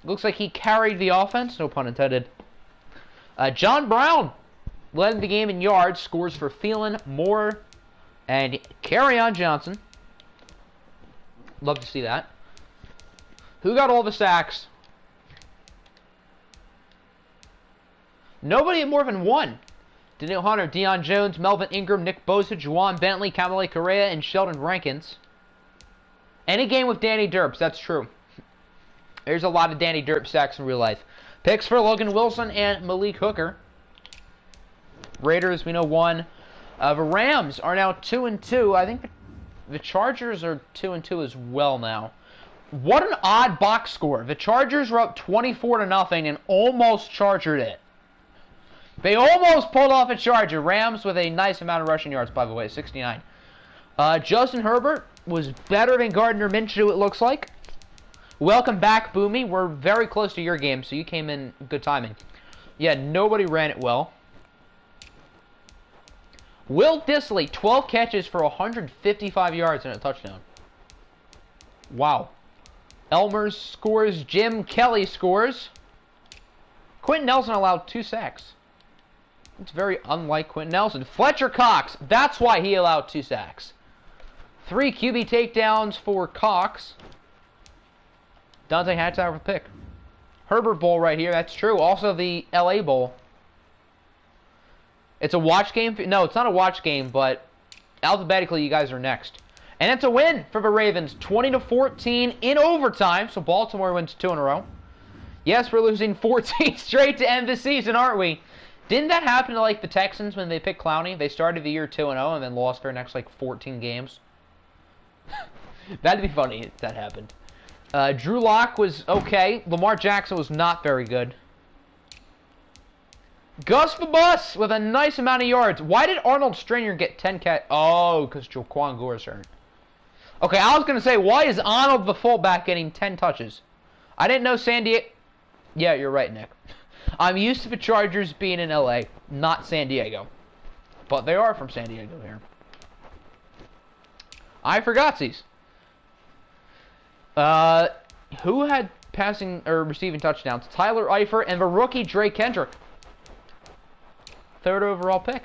looks like he carried the offense. No pun intended. John Brown led the game in yards. Scores for Thielen, Moore, and Kerryon Johnson. Love to see that. Who got all the sacks? Nobody at more than 1. Daniel Hunter, Deion Jones, Melvin Ingram, Nick Bosa, Juwan Bentley, Kamale Correa, and Sheldon Rankins. Any game with Danny Derps, that's true. There's a lot of Danny Derp sacks in real life. Picks for Logan Wilson and Malik Hooker. Raiders, we know, won. The Rams are now 2-2. I think the Chargers are 2-2 as well now. What an odd box score. The Chargers were up 24-0 and almost chargered it. They almost pulled off a charger. Rams with a nice amount of rushing yards, by the way, 69. Justin Herbert was better than Gardner Minshew, it looks like. Welcome back, Boomy. We're very close to your game, so you came in good timing. Yeah, nobody ran it well. Will Dissly, 12 catches for 155 yards and a touchdown. Wow. Elmer's scores. Jim Kelly scores. Quentin Nelson allowed 2 sacks. It's very unlike Quentin Nelson. Fletcher Cox. That's why he allowed 2 sacks. 3 QB takedowns for Cox. Dante Hightower with pick. Herbert Bowl right here. That's true. Also the LA Bowl. It's a watch game. No, it's not a watch game, but alphabetically you guys are next. And it's a win for the Ravens. 20-14 in overtime. So Baltimore wins 2 in a row. Yes, we're losing 14 straight to end the season, aren't we? Didn't that happen to, like, the Texans when they picked Clowney? They started the year 2-0 and then lost their next, like, 14 games. That'd be funny if that happened. Drew Lock was okay. Lamar Jackson was not very good. Gus the Bus with a nice amount of yards. Why did Arnold Stringer get 10 catch? Oh, because Jaquan Gore's hurt. Okay, I was going to say, why is Arnold the fullback getting 10 touches? I didn't know San Diego... Yeah, you're right, Nick. I'm used to the Chargers being in LA, not San Diego. But they are from San Diego here. I forgot these. Who had passing or receiving touchdowns? Tyler Eifert and the rookie Drake Kendrick. 3rd overall pick.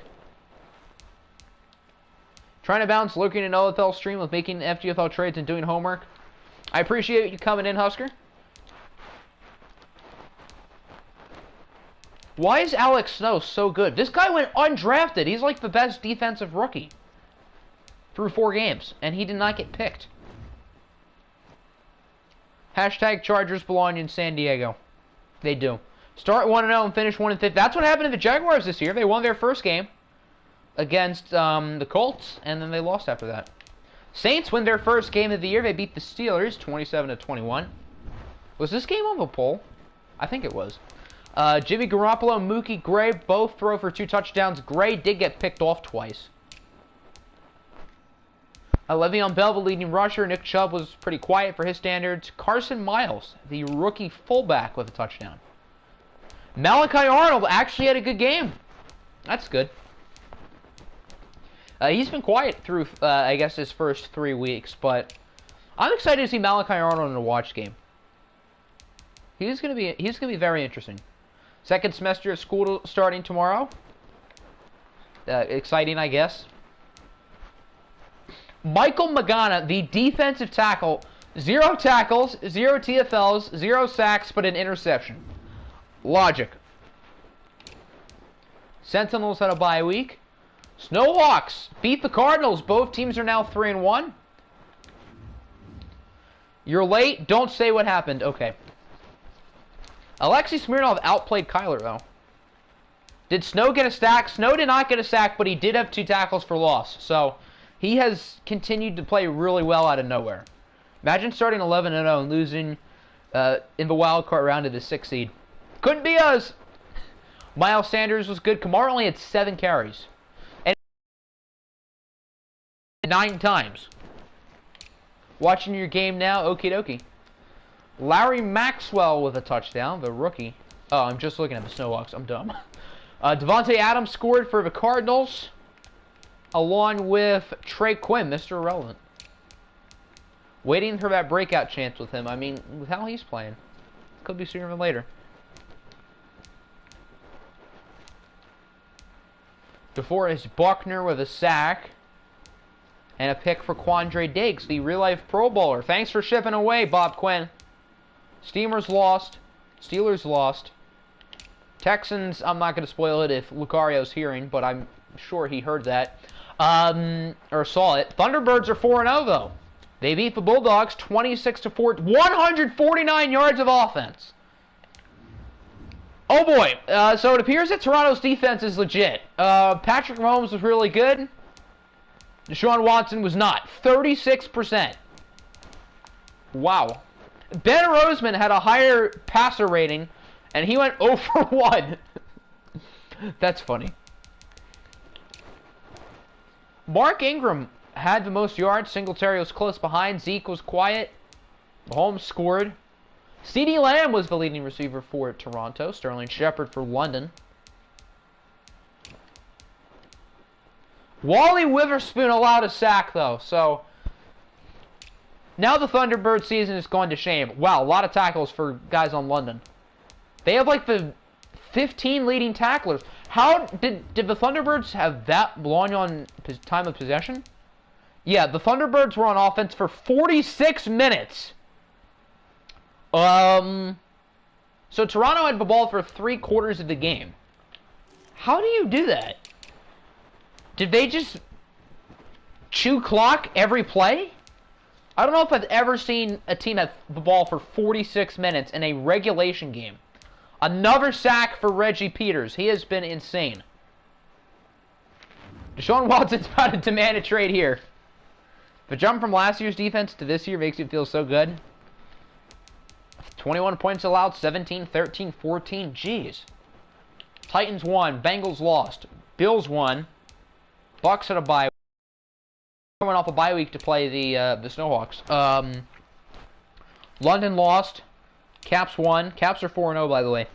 Trying to balance lurking an OFL stream with making FGFL trades and doing homework. I appreciate you coming in, Husker. Why is Alex Snow so good? This guy went undrafted. He's like the best defensive rookie through 4 games, and he did not get picked. Hashtag Chargers belong in San Diego. They do. Start 1-0 and finish 1-5. That's what happened to the Jaguars this year. They won their first game against the Colts, and then they lost after that. Saints win their first game of the year. They beat the Steelers 27-21. Was this game on the poll? I think it was. Jimmy Garoppolo and Mookie Gray both throw for 2 touchdowns. Gray did get picked off twice. Le'Veon Bell, the leading rusher. Nick Chubb was pretty quiet for his standards. Carson Miles, the rookie fullback, with a touchdown. Malachi Arnold actually had a good game. That's good. He's been quiet through, I guess, his first 3 weeks, but I'm excited to see Malachi Arnold in a watch game. He's gonna be very interesting. Second semester of school starting tomorrow. Exciting, I guess. Michael Magana, the defensive tackle, 0 tackles, 0 TFLs, 0 sacks, but an interception. Logic. Sentinels had a bye week. Snowhawks beat the Cardinals. Both teams are now 3-1. You're late. Don't say what happened. Okay. Alexei Smirnov outplayed Kyler, though. Did Snow get a sack? Snow did not get a sack, but he did have 2 tackles for loss. So, he has continued to play really well out of nowhere. Imagine starting 11-0 and losing in the wild card round to the 6th seed. Couldn't be us. Miles Sanders was good. Kamara only had 7 carries. And 9 times. Watching your game now, okie dokie. Larry Maxwell with a touchdown, the rookie. Oh, I'm just looking at the Snowhawks. I'm dumb. Devontae Adams scored for the Cardinals, along with Trey Quinn, Mr. Irrelevant. Waiting for that breakout chance with him. I mean, with how he's playing, could be sooner than later. DeForest Buckner with a sack. And a pick for Quandre Diggs, the real-life Pro Bowler. Thanks for shipping away, Bob Quinn. Steelers lost. Steelers lost. Texans, I'm not going to spoil it if Lucario's hearing, but I'm sure he heard that. Or saw it. Thunderbirds are 4-0, though. They beat the Bulldogs 26-4. 149 yards of offense. Oh, boy. So it appears that Toronto's defense is legit. Patrick Mahomes was really good. Deshaun Watson was not. 36%. Wow. Ben Roseman had a higher passer rating, and he went 0 for 1. That's funny. Mark Ingram had the most yards. Singletary was close behind. Zeke was quiet. Mahomes scored. CeeDee Lamb was the leading receiver for Toronto. Sterling Shepard for London. Wally Witherspoon allowed a sack, though, so Now the Thunderbird season has gone to shame. Wow, a lot of tackles for guys on London. They have like the 15 leading tacklers. How did the Thunderbirds have that long on time of possession? Yeah, the Thunderbirds were on offense for 46 minutes. So Toronto had the ball for 3/4 of the game. How do you do that? Did they just chew clock every play? I don't know if I've ever seen a team have the ball for 46 minutes in a regulation game. Another sack for Reggie Peters. He has been insane. Deshaun Watson's about to demand a trade here. The jump from last year's defense to this year makes you feel so good. 21 points allowed, 17, 13, 14. Jeez. Titans won. Bengals lost. Bills won. Bucks had a bye. Went off a bye week to play the Snowhawks. London lost. Caps won. Caps are 4-0, by the way.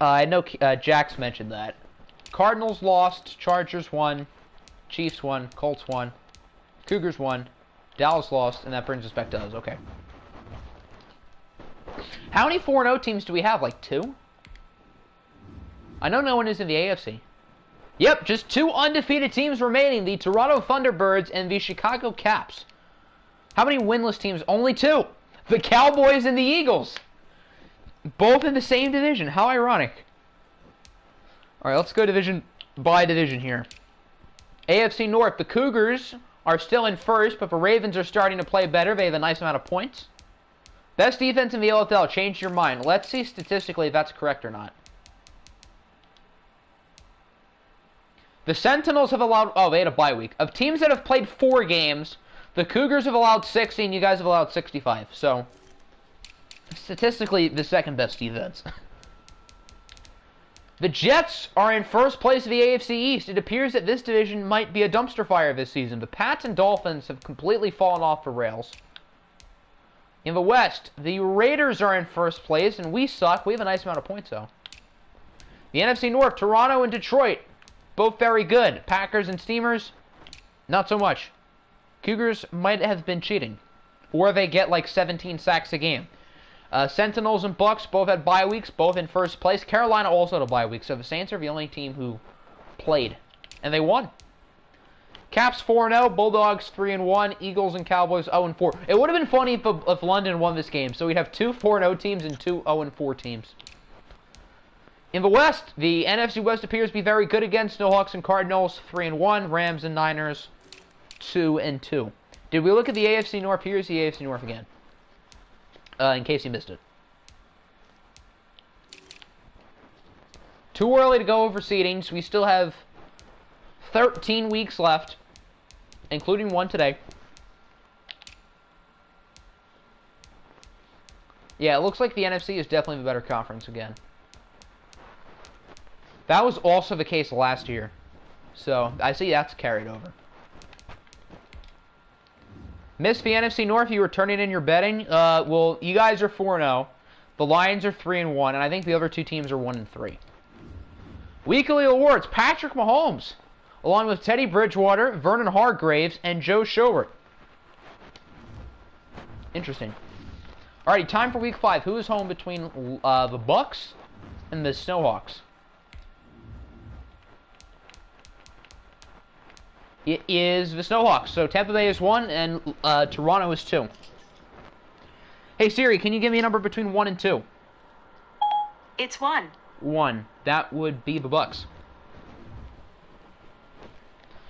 I know Jax mentioned that. Cardinals lost. Chargers won. Chiefs won. Colts won. Cougars won. Dallas lost, and that brings us back to us. Okay. How many 4-0 teams do we have? Like 2? I know no one is in the AFC. Yep, just 2 undefeated teams remaining. The Toronto Thunderbirds and the Chicago Caps. How many winless teams? Only 2. The Cowboys and the Eagles. Both in the same division. How ironic. Alright, let's go division by division here. AFC North. The Cougars are still in first, but the Ravens are starting to play better. They have a nice amount of points. Best defense in the OFL. Change your mind. Let's see statistically if that's correct or not. The Sentinels have allowed... Oh, they had a bye week. Of teams that have played 4 games, the Cougars have allowed 60, and you guys have allowed 65. So, statistically, the second best defense. The Jets are in first place of the AFC East. It appears that this division might be a dumpster fire this season. The Pats and Dolphins have completely fallen off the rails. In the West, the Raiders are in first place, and we suck. We have a nice amount of points, though. The NFC North, Toronto and Detroit, both very good. Packers and Steamers, not so much. Cougars might have been cheating. Or they get like 17 sacks a game. Sentinels and Bucks both had bye weeks, both in first place. Carolina also had a bye week, so the Saints are the only team who played. And they won. Caps 4-0, Bulldogs 3-1, Eagles and Cowboys 0-4. It would have been funny if London won this game, so we'd have 2 4-0 teams and 2 0-4 teams. In the West, the NFC West appears to be very good again. Snowhawks and Cardinals 3-1, Rams and Niners 2-2. Did we look at the AFC North? Here's the AFC North again. In case you missed it. Too early to go over seedings. We still have 13 weeks left, including one today. Yeah, it looks like the NFC is definitely the better conference again. That was also the case last year. So, I see that's carried over. Missed the NFC North, you were turning in your betting. Well, you guys are 4-0. The Lions are 3-1, and I think the other 2 teams are 1-3. Weekly awards, Patrick Mahomes, along with Teddy Bridgewater, Vernon Hargreaves, and Joe Schobert. Interesting. Alrighty, time for Week 5. Who is home between the Bucks and the Snowhawks? It is the Snowhawks. So Tampa Bay is 1, and Toronto is 2. Hey Siri, can you give me a number between 1 and 2? It's 1. 1. That would be the Bucks.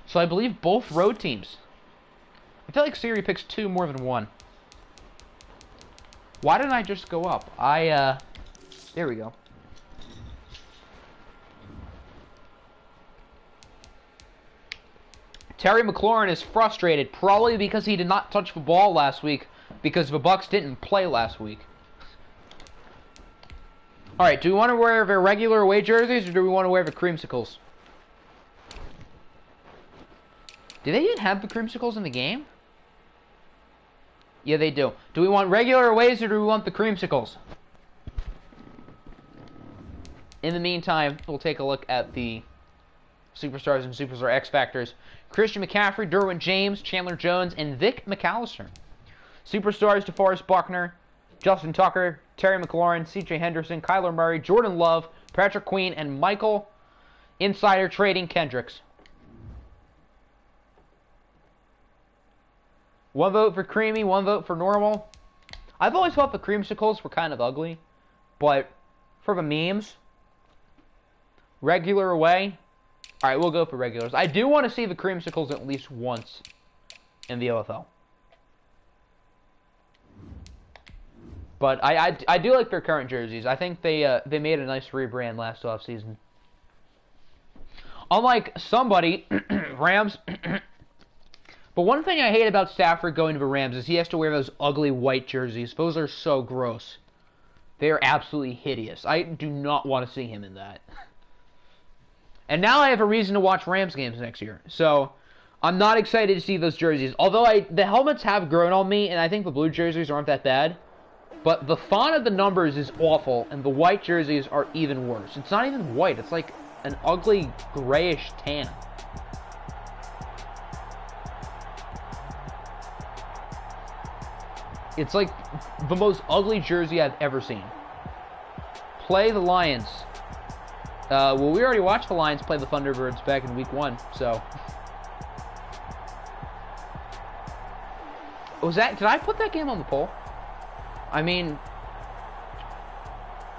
So I believe both road teams. I feel like Siri picks 2 more than 1. Why didn't I just go up? There we go. Terry McLaurin is frustrated, probably because he did not touch the ball last week, because the Bucks didn't play last week. Alright, do we want to wear the regular away jerseys, or do we want to wear the creamsicles? Do they even have the creamsicles in the game? Yeah, they do. Do we want regular aways, or do we want the creamsicles? In the meantime, we'll take a look at the Superstars and Superstar X Factors. Christian McCaffrey, Derwin James, Chandler Jones, and Vic McAllister. Superstars: DeForest Buckner, Justin Tucker, Terry McLaurin, C.J. Henderson, Kyler Murray, Jordan Love, Patrick Queen, and Michael Insider Trading Kendricks. 1 vote for creamy, 1 vote for normal. I've always thought the creamsicles were kind of ugly, but for the memes, regular away. All right, we'll go for regulars. I do want to see the creamsicles at least once in the OFL. But I do like their current jerseys. I think they made a nice rebrand last offseason. Unlike somebody, Rams. But one thing I hate about Stafford going to the Rams is he has to wear those ugly white jerseys. Those are so gross. They are absolutely hideous. I do not want to see him in that. And now I have a reason to watch Rams games next year. So I'm not excited to see those jerseys. Although the helmets have grown on me, and I think the blue jerseys aren't that bad. But the font of the numbers is awful, and the white jerseys are even worse. It's not even white. It's like an ugly grayish tan. It's like the most ugly jersey I've ever seen. Play the Lions. Well, we already watched the Lions play the Thunderbirds back in week 1, so. Did I put that game on the poll? I mean,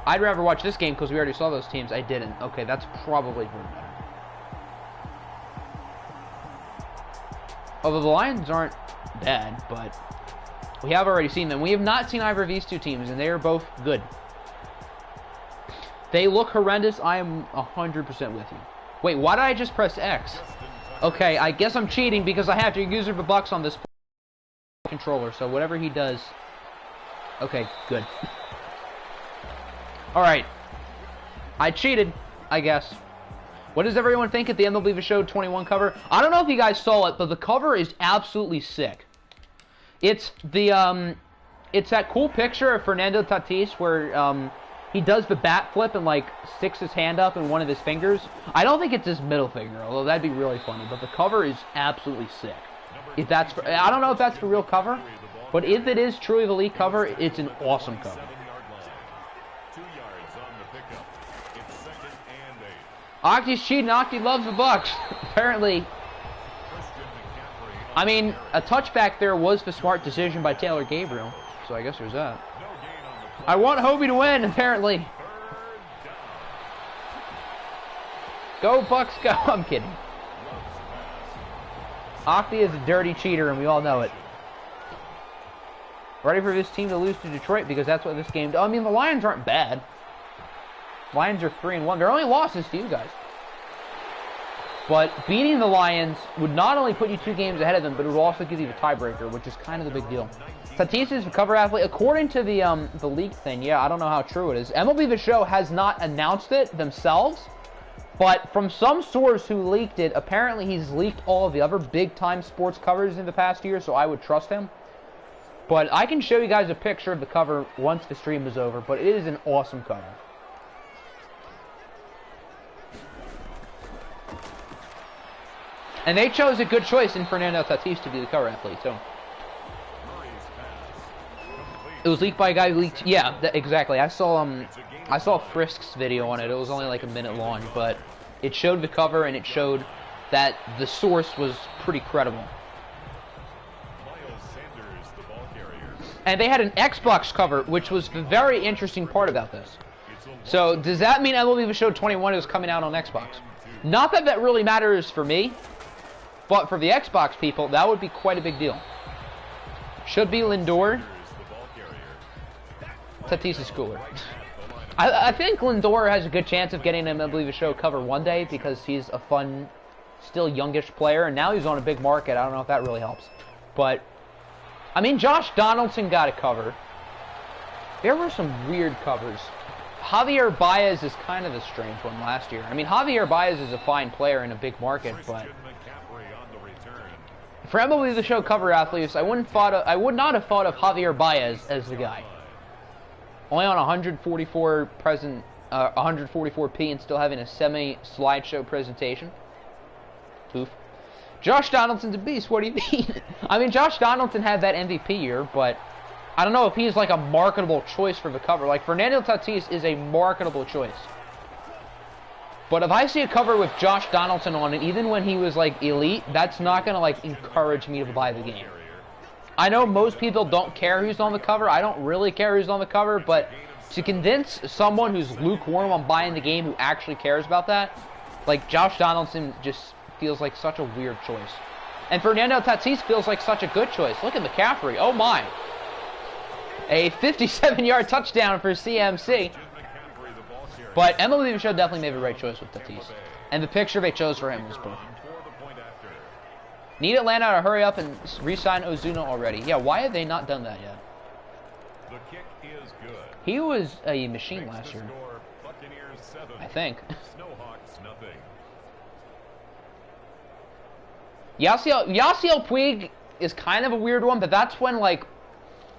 I'd rather watch this game because we already saw those teams. I didn't. Okay, that's probably for the better. Although the Lions aren't bad, but we have already seen them. We have not seen either of these two teams, and they are both good. They look horrendous. I am 100% with you. Wait, why did I just press X? Okay, I guess I'm cheating because I have to use the bucks on this controller, so whatever he does. Okay, good. Alright. I cheated, I guess. What does everyone think at the MLB The Show 21 cover? I don't know if you guys saw it, but the cover is absolutely sick. It's the, it's that cool picture of Fernando Tatis where, he does the bat flip and, like, sticks his hand up in one of his fingers. I don't think it's his middle finger, although that'd be really funny. But the cover is absolutely sick. If that's, I don't know if that's the real cover, but if it is truly the league cover, it's an awesome cover. 2 yards on the pickup. It's 2nd and 8. Octi's cheating. Octi loves the Bucks. Apparently. I mean, a touchback there was the smart decision by Taylor Gabriel, so I guess there's that. I want Hobie to win, apparently. Go, Bucks, go. I'm kidding. Octi is a dirty cheater, and we all know it. Ready for this team to lose to Detroit, because that's what this game does. I mean, the Lions aren't bad. Lions are 3-1. Their only losses to you guys. But beating the Lions would not only put you 2 games ahead of them, but it would also give you the tiebreaker, which is kind of the big deal. Tatis is the cover athlete. According to the leak thing, yeah, I don't know how true it is. MLB The Show has not announced it themselves, but from some source who leaked it, apparently he's leaked all of the other big-time sports covers in the past year, so I would trust him. But I can show you guys a picture of the cover once the stream is over, but it is an awesome cover. And they chose a good choice in Fernando Tatis to be the cover athlete, so. It was leaked by a guy who leaked. Yeah, exactly. I saw Frisk's video on it. It was only like a minute long, but it showed the cover and it showed that the source was pretty credible. And they had an Xbox cover, which was the very interesting part about this. So does that mean MLB The Show 21 is coming out on Xbox? Not that that really matters for me, but for the Xbox people, that would be quite a big deal. Should be Lindor. Tatis is cooler. I think Lindor has a good chance of getting an MLB The Show cover one day because he's a fun, still youngish player, and now he's on a big market. I don't know if that really helps. But, I mean, Josh Donaldson got a cover. There were some weird covers. Javier Baez is kind of a strange one last year. I mean, Javier Baez is a fine player in a big market, but for MLB The Show cover athletes, I would not have thought of Javier Baez as the guy. Only on 144 144p and still having a semi-slideshow presentation. Oof. Josh Donaldson's a beast. What do you mean? I mean, Josh Donaldson had that MVP year, but I don't know if he's like a marketable choice for the cover. Like, Fernando Tatis is a marketable choice. But if I see a cover with Josh Donaldson on it, even when he was like elite, that's not going to like encourage me to buy the game. I know most people don't care who's on the cover. I don't really care who's on the cover, but to convince someone who's lukewarm on buying the game who actually cares about that, like Josh Donaldson just feels like such a weird choice. And Fernando Tatis feels like such a good choice. Look at McCaffrey. Oh my. A 57-yard touchdown for CMC. But MLB Show definitely made the right choice with Tatis. And the picture they chose for him was perfect. Need Atlanta to hurry up and re-sign Ozuna already. Yeah, why have they not done that yet? The kick is good. He was a machine last year. I think. Snowhawks nothing. Yasiel Puig is kind of a weird one, but that's when, like,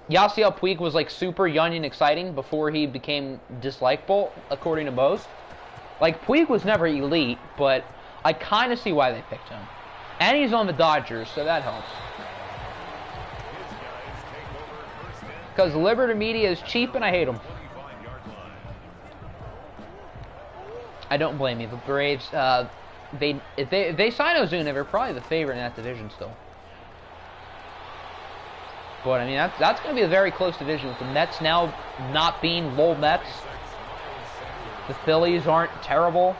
Yasiel Puig was, like, super young and exciting before he became dislikable, according to most. Like, Puig was never elite, but I kind of see why they picked him. And he's on the Dodgers, so that helps. Because Liberty Media is cheap and I hate them. I don't blame you. The Braves, if they sign Ozuna, they're probably the favorite in that division still. But I mean, that's going to be a very close division with the Mets now not being Lowell Mets. The Phillies aren't terrible.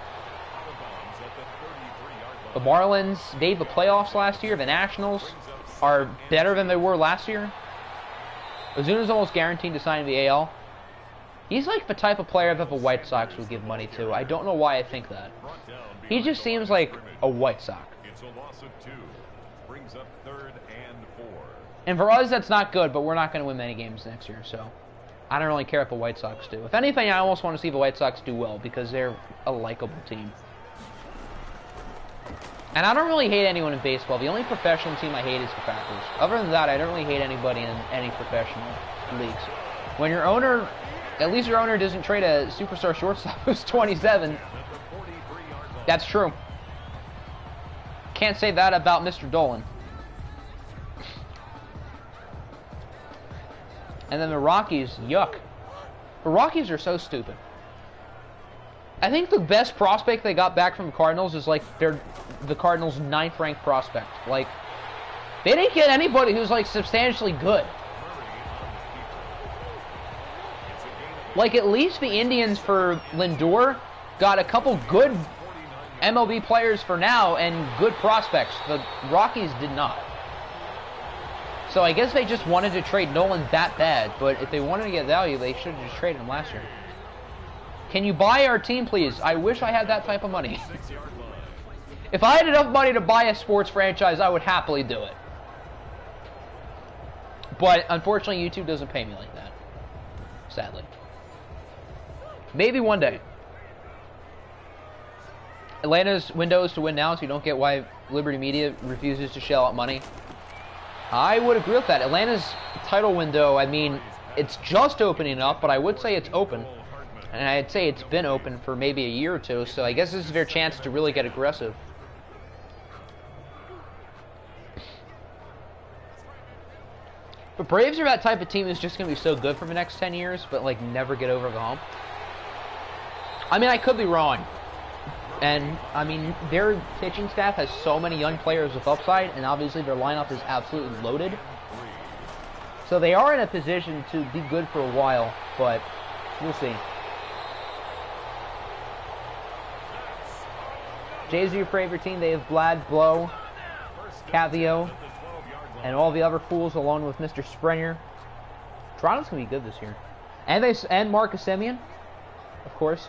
The Marlins made the playoffs last year. The Nationals are better than they were last year. Ozuna's almost guaranteed to sign in the AL. He's like the type of player that the White Sox would give money to. I don't know why I think that. He just seems like a White Sox. It's a loss of 2. Brings up 3rd and 4. And for us, that's not good, but we're not going to win many games next year, so I don't really care what the White Sox do. If anything, I almost want to see the White Sox do well because they're a likable team. And I don't really hate anyone in baseball. The only professional team I hate is the Packers. Other than that, I don't really hate anybody in any professional leagues. When your owner, at least your owner doesn't trade a superstar shortstop who's 27. That's true. Can't say that about Mr. Dolan. And then the Rockies, yuck. The Rockies are so stupid. I think the best prospect they got back from the Cardinals is like the Cardinals' 9th ranked prospect. Like, they didn't get anybody who's like substantially good. Like, at least the Indians for Lindor got a couple good MLB players for now and good prospects. The Rockies did not. So I guess they just wanted to trade Nolan that bad, but if they wanted to get value, they should have just traded him last year. Can you buy our team, please? I wish I had that type of money. If I had enough money to buy a sports franchise, I would happily do it. But unfortunately, YouTube doesn't pay me like that. Sadly. Maybe one day. Atlanta's window is to win now, so you don't get why Liberty Media refuses to shell out money. I would agree with that. Atlanta's title window, I mean, it's just opening up, but I would say it's open. And I'd say it's been open for maybe a year or two, so I guess this is their chance to really get aggressive. The Braves are that type of team that's just going to be so good for the next 10 years, but, like, never get over the hump. I mean, I could be wrong. And, I mean, their pitching staff has so many young players with upside, and obviously their lineup is absolutely loaded. So they are in a position to be good for a while, but we'll see. Jay's your favorite team. They have Vlad, Blow, Cavio, and all the other fools along with Mr. Springer. Toronto's going to be good this year. And Marcus Semien, of course.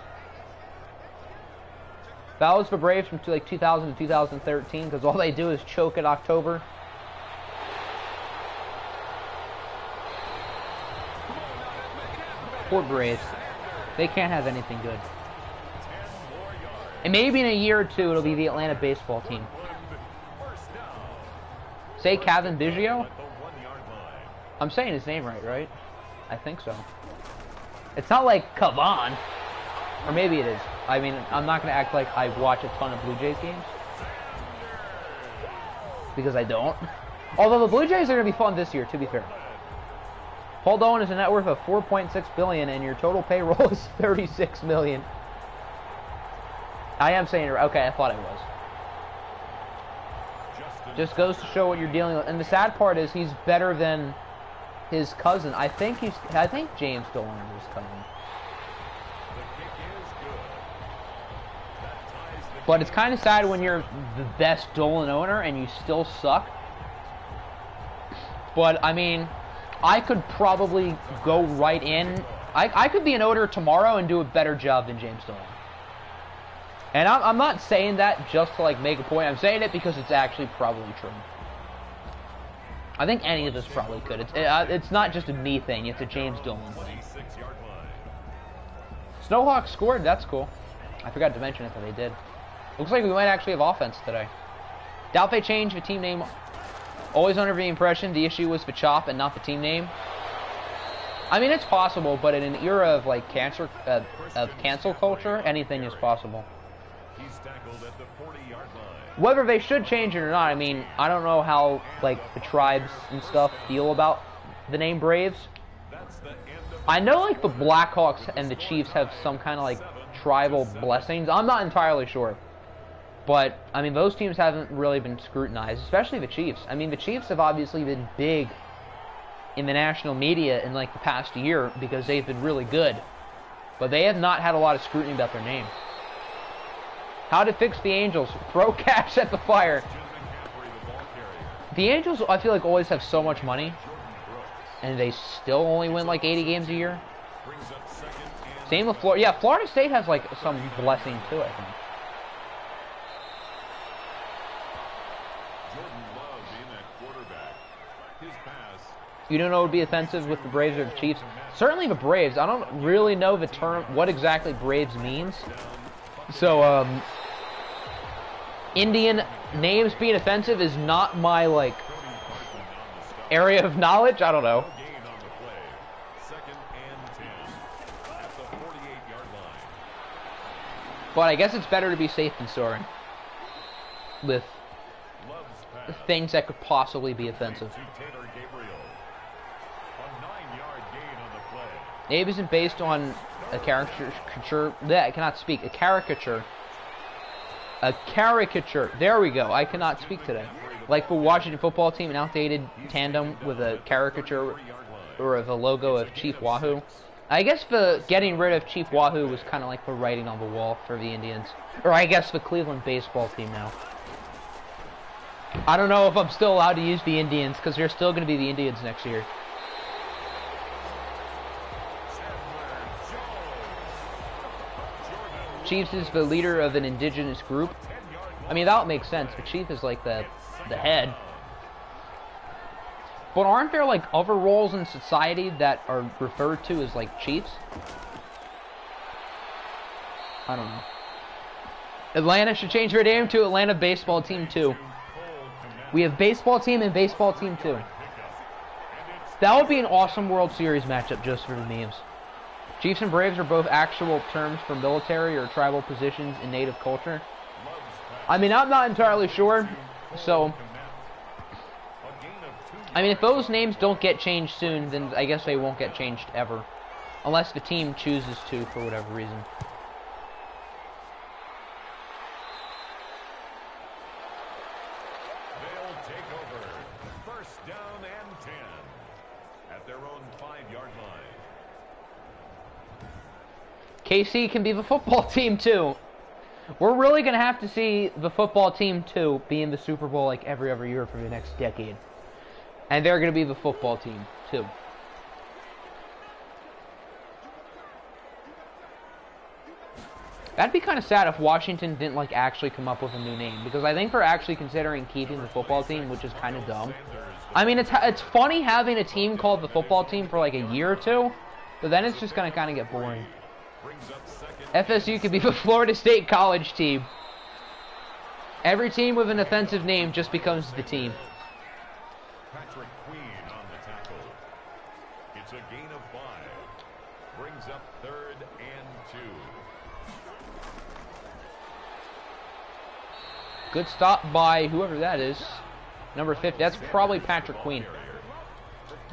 That was for Braves from like 2000 to 2013 because all they do is choke in October. Poor Braves. They can't have anything good. And maybe in a year or two, it'll be the Atlanta baseball team. Say Kevin Biggio? I'm saying his name right? I think so. It's not like Kavan. Or maybe it is. I mean, I'm not going to act like I watch a ton of Blue Jays games. because I don't. Although the Blue Jays are going to be fun this year, to be fair. Paul Dolan is a net worth of $4.6 billion, and your total payroll is $36 million. I am saying it right. Okay, I thought it was. Just goes to show what you're dealing with. And the sad part is he's better than his cousin. I think James Dolan is his cousin. But it's kind of sad when you're the best Dolan owner and you still suck. But, I mean, I could probably go right in. I could be an owner tomorrow and do a better job than James Dolan. And I'm not saying that just to, like, make a point. I'm saying it because it's actually probably true. I think any of us probably could. It's not just a me thing. It's a James Dolan thing. Snowhawks scored. That's cool. I forgot to mention it, but they did. Looks like we might actually have offense today. Doubt they changed the team name. Always under the impression the issue was the chop and not the team name. I mean, it's possible, but in an era of like cancel culture, anything is possible. He's tackled at the 40-yard line. Whether they should change it or not, I mean, I don't know how like the tribes and stuff feel about the name Braves. I know like the Blackhawks and the Chiefs have some kind of like tribal blessings. I'm not entirely sure. But, I mean, those teams haven't really been scrutinized, especially the Chiefs. I mean, the Chiefs have obviously been big in the national media in, like, the past year because they've been really good. But they have not had a lot of scrutiny about their name. How to fix the Angels? Throw cash at the fire. The Angels, I feel like, always have so much money. And they still only win, like, 80 games a year. Same with Florida. Yeah, Florida State has, like, some blessing, too, I think. You don't know what would be offensive with the Braves or the Chiefs? Certainly the Braves. I don't really know the term, what exactly Braves means. So, Indian names being offensive is not my, like, area of knowledge. I don't know. But I guess it's better to be safe than sorry with things that could possibly be offensive. Abe isn't based on a caricature. I cannot speak. A caricature. A caricature. There we go. I cannot speak today. Like the Washington football team, an outdated tandem with a caricature or of a logo of Chief Wahoo. I guess the getting rid of Chief Wahoo was kind of like the writing on the wall for the Indians. Or I guess the Cleveland baseball team now. I don't know if I'm still allowed to use the Indians because they're still going to be the Indians next year. Chiefs is the leader of an indigenous group. I mean, that would make sense. The chief is like the head. But aren't there like other roles in society that are referred to as like chiefs? I don't know. Atlanta should change their name to Atlanta Baseball Team 2. We have Baseball Team and Baseball Team 2. That would be an awesome World Series matchup just for the memes. Chiefs and Braves are both actual terms for military or tribal positions in native culture. I mean, I'm not entirely sure, so... I mean, if those names don't get changed soon, then I guess they won't get changed ever. Unless the team chooses to, for whatever reason. They'll take over. First down and 10 at their own 5-yard line. KC can be the football team, too. We're really going to have to see the football team, too, be in the Super Bowl like every other year for the next decade. And they're going to be the football team, too. That'd be kind of sad if Washington didn't, like, actually come up with a new name. Because I think they're actually considering keeping the football team, which is kind of dumb. I mean, it's funny having a team called the football team for, like, a year or two. But then it's just going to kind of get boring. FSU could be the Florida State college team. Every team with an offensive name just becomes the team. Patrick Queen on the tackle. It's a gain of 5. Brings up 3rd and 2. Good stop by whoever that is. Number 50. That's probably Patrick Queen.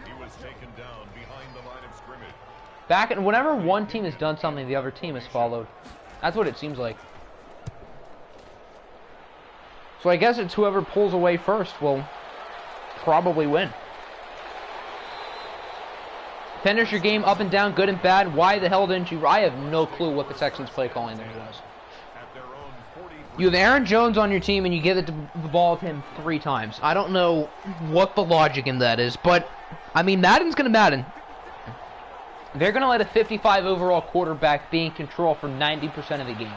He was taken down behind the line of scrimmage. Whenever one team has done something, the other team has followed. That's what it seems like. So I guess it's whoever pulls away first will probably win. Finish your game up and down, good and bad. Why the hell didn't you? I have no clue what the Texans play calling there was. You have Aaron Jones on your team and you give the ball to him 3 times. I don't know what the logic in that is, but I mean, Madden's going to Madden. They're going to let a 55 overall quarterback be in control for 90% of the game.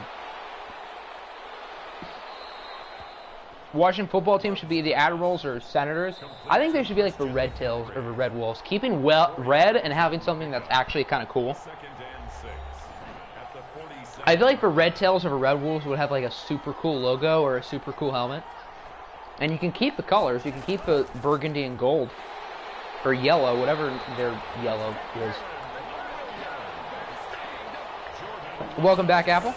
Washington football team should be the Admirals or Senators. I think they should be like the Red Tails or the Red Wolves. Keeping red and having something that's actually kind of cool. I feel like the Red Tails or the Red Wolves would have like a super cool logo or a super cool helmet. And you can keep the colors. You can keep the burgundy and gold. Or yellow, whatever their yellow is. Welcome back, Apple.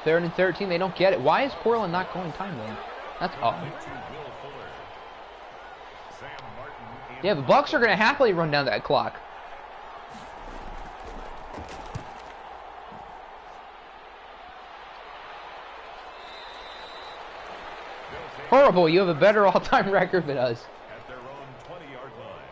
3rd and 13, they don't get it. Why is Portland not going time then? That's odd. Yeah, the Bucks are going to happily run down that clock. Horrible, you have a better all-time record than us. At their own 20-yard line.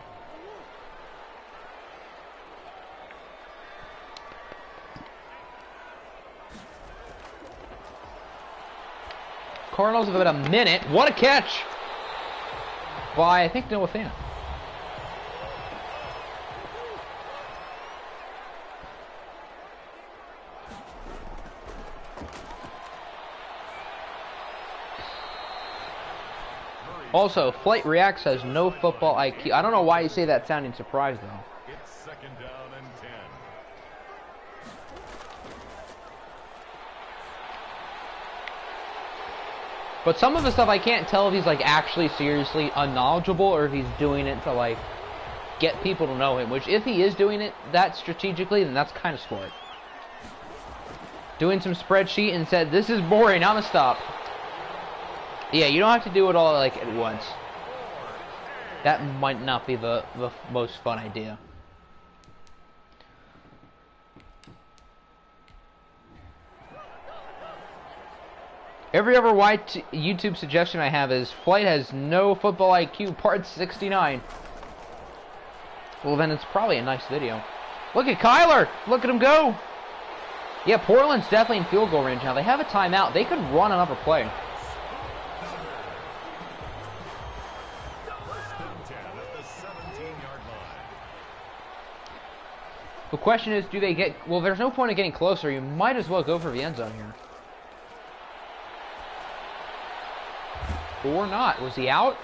Cardinals have about a minute. What a catch! By, I think, Noah Fant. Also, Flight Reacts has no football IQ. I don't know why you say that sounding surprised, though. It's 2nd down and 10. But some of the stuff I can't tell if he's like actually seriously unknowledgeable or if he's doing it to like get people to know him. Which if he is doing it that strategically, then that's kind of smart. Doing some spreadsheet and said, "This is boring. I'm gonna stop." Yeah, you don't have to do it all like at once. That might not be the most fun idea. Every other white YouTube suggestion I have is Flight has no football IQ, part 69. Well, then it's probably a nice video. Look at Kyler! Look at him go! Yeah, Portland's definitely in field goal range now. They have a timeout. They could run another play. The question is, do they get... Well, there's no point in getting closer. You might as well go for the end zone here. Or not. Was he out?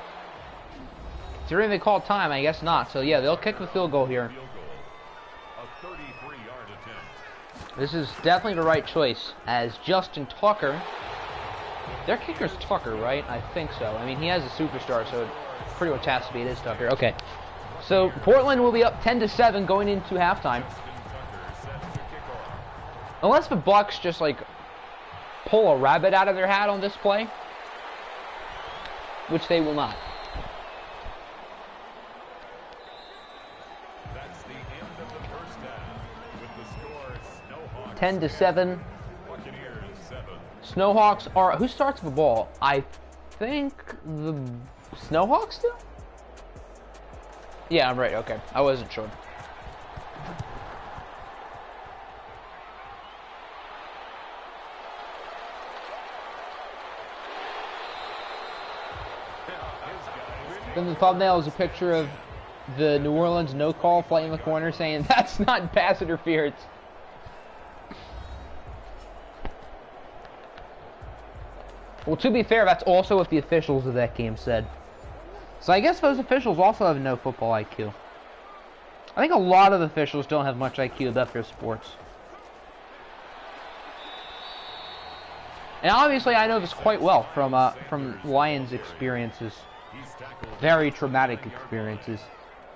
Considering they called time, I guess not. So, yeah, they'll kick the field goal here. A 33-yard attempt. This is definitely the right choice, as Justin Tucker... Their kicker's Tucker, right? I think so. I mean, he has a superstar, so it pretty much has to be. It is Tucker. Okay. So, Portland will be up 10-7 going into halftime. Unless the Bucks just, like, pull a rabbit out of their hat on this play. Which they will not. That's the end of the first half. With the score, Snowhawks 10-7. Buccaneers 7. Snowhawks are... Who starts the ball? I think the Snowhawks do? Yeah, I'm right. Okay. I wasn't sure. Then the thumbnail is a picture of the New Orleans no call Flight in the corner saying, "That's not pass interference." Well, to be fair, that's also what the officials of that game said. So I guess those officials also have no football IQ. I think a lot of officials don't have much IQ about their sports. And obviously I know this quite well from Lions experiences. Very traumatic experiences.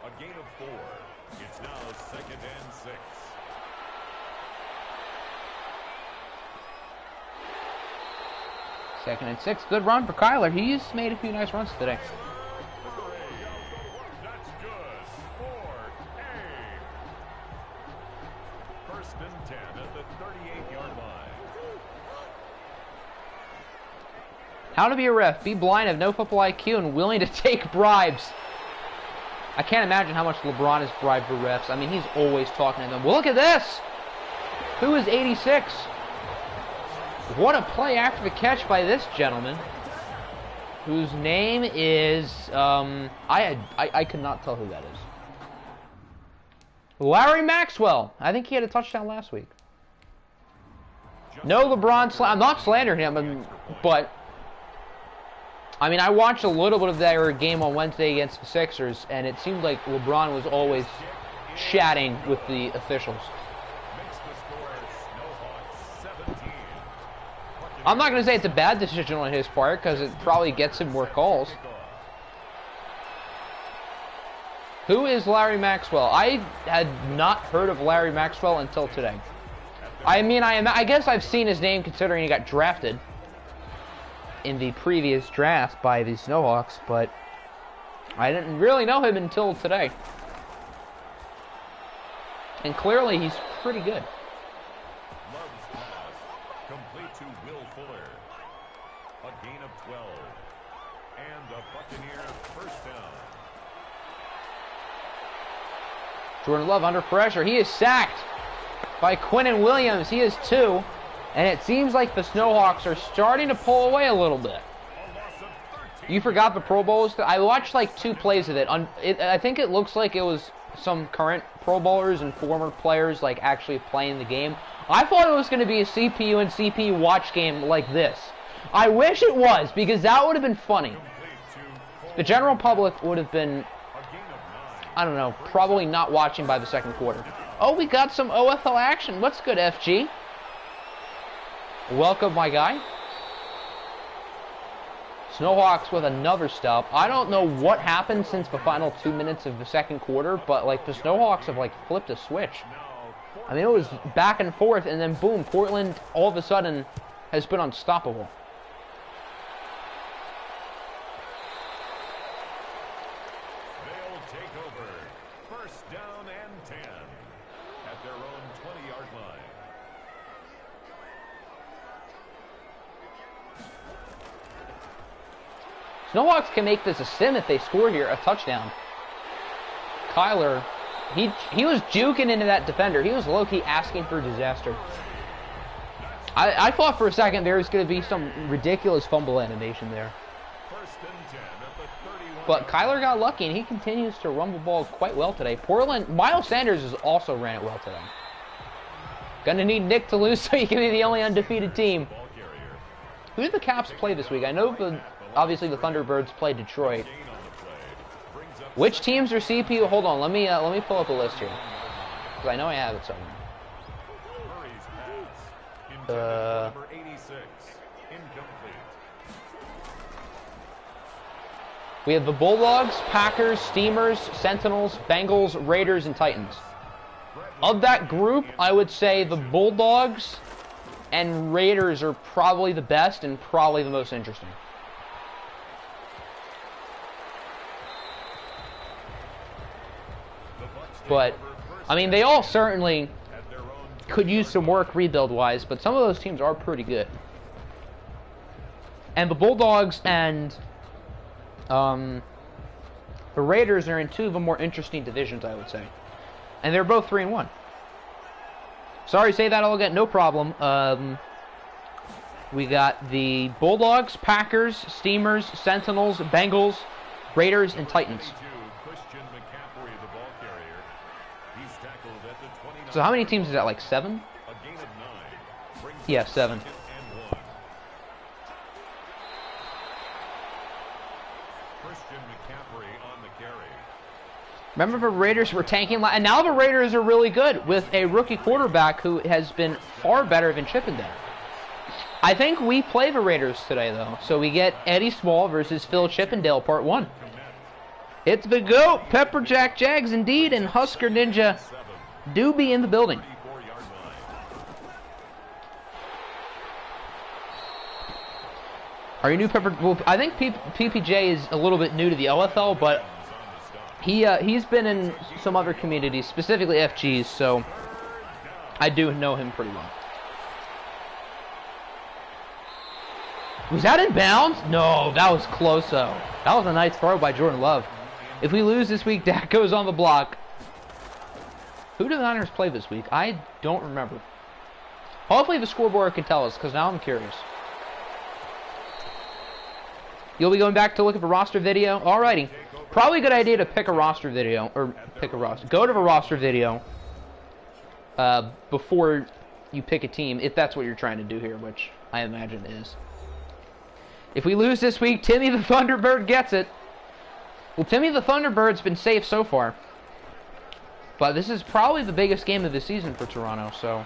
A gain of 4. It's now 2nd and 6. 2nd and 6. Good run for Kyler. He's made a few nice runs today. That's good. 4A. First and 10 at the 38-yard line. How to be a ref. Be blind, have no football IQ, and willing to take bribes. I can't imagine how much LeBron has bribed for refs. I mean, he's always talking to them. Well, look at this! Who is 86? What a play after the catch by this gentleman, whose name is, I could not tell who that is. Larry Maxwell. I think he had a touchdown last week. No LeBron, I'm not slandering him, but I mean, I watched a little bit of their game on Wednesday against the Sixers, and it seemed like LeBron was always chatting with the officials. I'm not going to say it's a bad decision on his part, because it probably gets him more calls. Who is Larry Maxwell? I had not heard of Larry Maxwell until today. I mean, I guess I've seen his name considering he got drafted in the previous draft by the Snowhawks, but I didn't really know him until today. And clearly he's pretty good. Love's pass, complete to Will Fuller. A gain of 12. And a Buccaneer first down. Jordan Love under pressure. He is sacked by Quinnen Williams. He is 2. And it seems like the Snowhawks are starting to pull away a little bit. You forgot the Pro Bowls? I watched like 2 plays of it. I think it looks like it was some current Pro Bowlers and former players like actually playing the game. I thought it was going to be a CPU and CPU watch game like this. I wish it was, because that would have been funny. The general public would have been, I don't know, probably not watching by the 2nd quarter. Oh, we got some OFL action. What's good, FG? Welcome, my guy. Snowhawks with another stop. I don't know what happened since the final 2 minutes of the 2nd quarter, but like the Snowhawks have like flipped a switch. I mean, it was back and forth, and then boom, Portland all of a sudden has been unstoppable. They'll take over. First down and 10 at their own 20-yard line. Snowhawks can make this a sim if they score here, a touchdown. Kyler, he was juking into that defender. He was low-key asking for disaster. I thought for a second there was going to be some ridiculous fumble animation there. First and 10 at the 31. But Kyler got lucky, and he continues to run the ball quite well today. Portland, Miles Sanders has also ran it well today. Gonna need Nick to lose so he can be the only undefeated team. Who did the Caps play this week? I know obviously the Thunderbirds played Detroit. Which teams are CPU? Hold on, let me pull up a list here, because I know I have it somewhere. Number 86, incomplete. We have the Bulldogs, Packers, Steamers, Sentinels, Bengals, Raiders, and Titans. Of that group, I would say the Bulldogs and Raiders are probably the best and probably the most interesting. But, I mean, they all certainly could use some work rebuild-wise, but some of those teams are pretty good. And the Bulldogs and the Raiders are in 2 of the more interesting divisions, I would say. And they're both 3-1. Sorry, say that all again. No problem. We got the Bulldogs, Packers, Steamers, Sentinels, Bengals, Raiders, and Titans. So how many teams is that, like 7? Yeah, 7. Remember the Raiders were tanking, and now the Raiders are really good with a rookie quarterback who has been far better than Chippendale. I think we play the Raiders today, though, so we get Eddie Small versus Phil Chippendale, Part 1. It's the GOAT, Pepperjack Jags, indeed, and Husker Ninja do be in the building. Are you new Pepper? Well, I think PPJ is a little bit new to the OFL, but he's been in some other communities, specifically FGs, so I do know him pretty well. Was that in bounds? No, that was close though. That was a nice throw by Jordan Love. If we lose this week, Dak goes on the block. Who do the Niners play this week? I don't remember. Hopefully the scoreboard can tell us, because now I'm curious. You'll be going back to look at the roster video? Alrighty. Probably a good idea to pick a roster video, or pick a roster. Go to the roster video before you pick a team, if that's what you're trying to do here, which I imagine is. If we lose this week, Timmy the Thunderbird gets it. Well, Timmy the Thunderbird's been safe so far. But this is probably the biggest game of the season for Toronto, so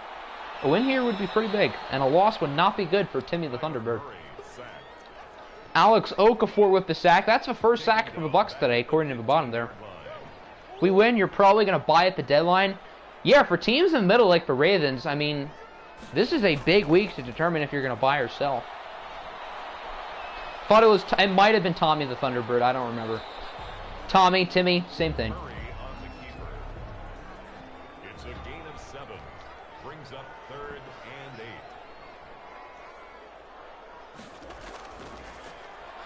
a win here would be pretty big, and a loss would not be good for Timmy the Thunderbird. Alex Okafor with the sack. That's the first sack for the Bucks today, according to the bottom there. If we win, you're probably going to buy at the deadline. Yeah, for teams in the middle like the Ravens, I mean, this is a big week to determine if you're going to buy or sell. Thought it might have been Tommy the Thunderbird. I don't remember. Tommy, Timmy, same thing. It's a gain of 7. Brings up 3rd and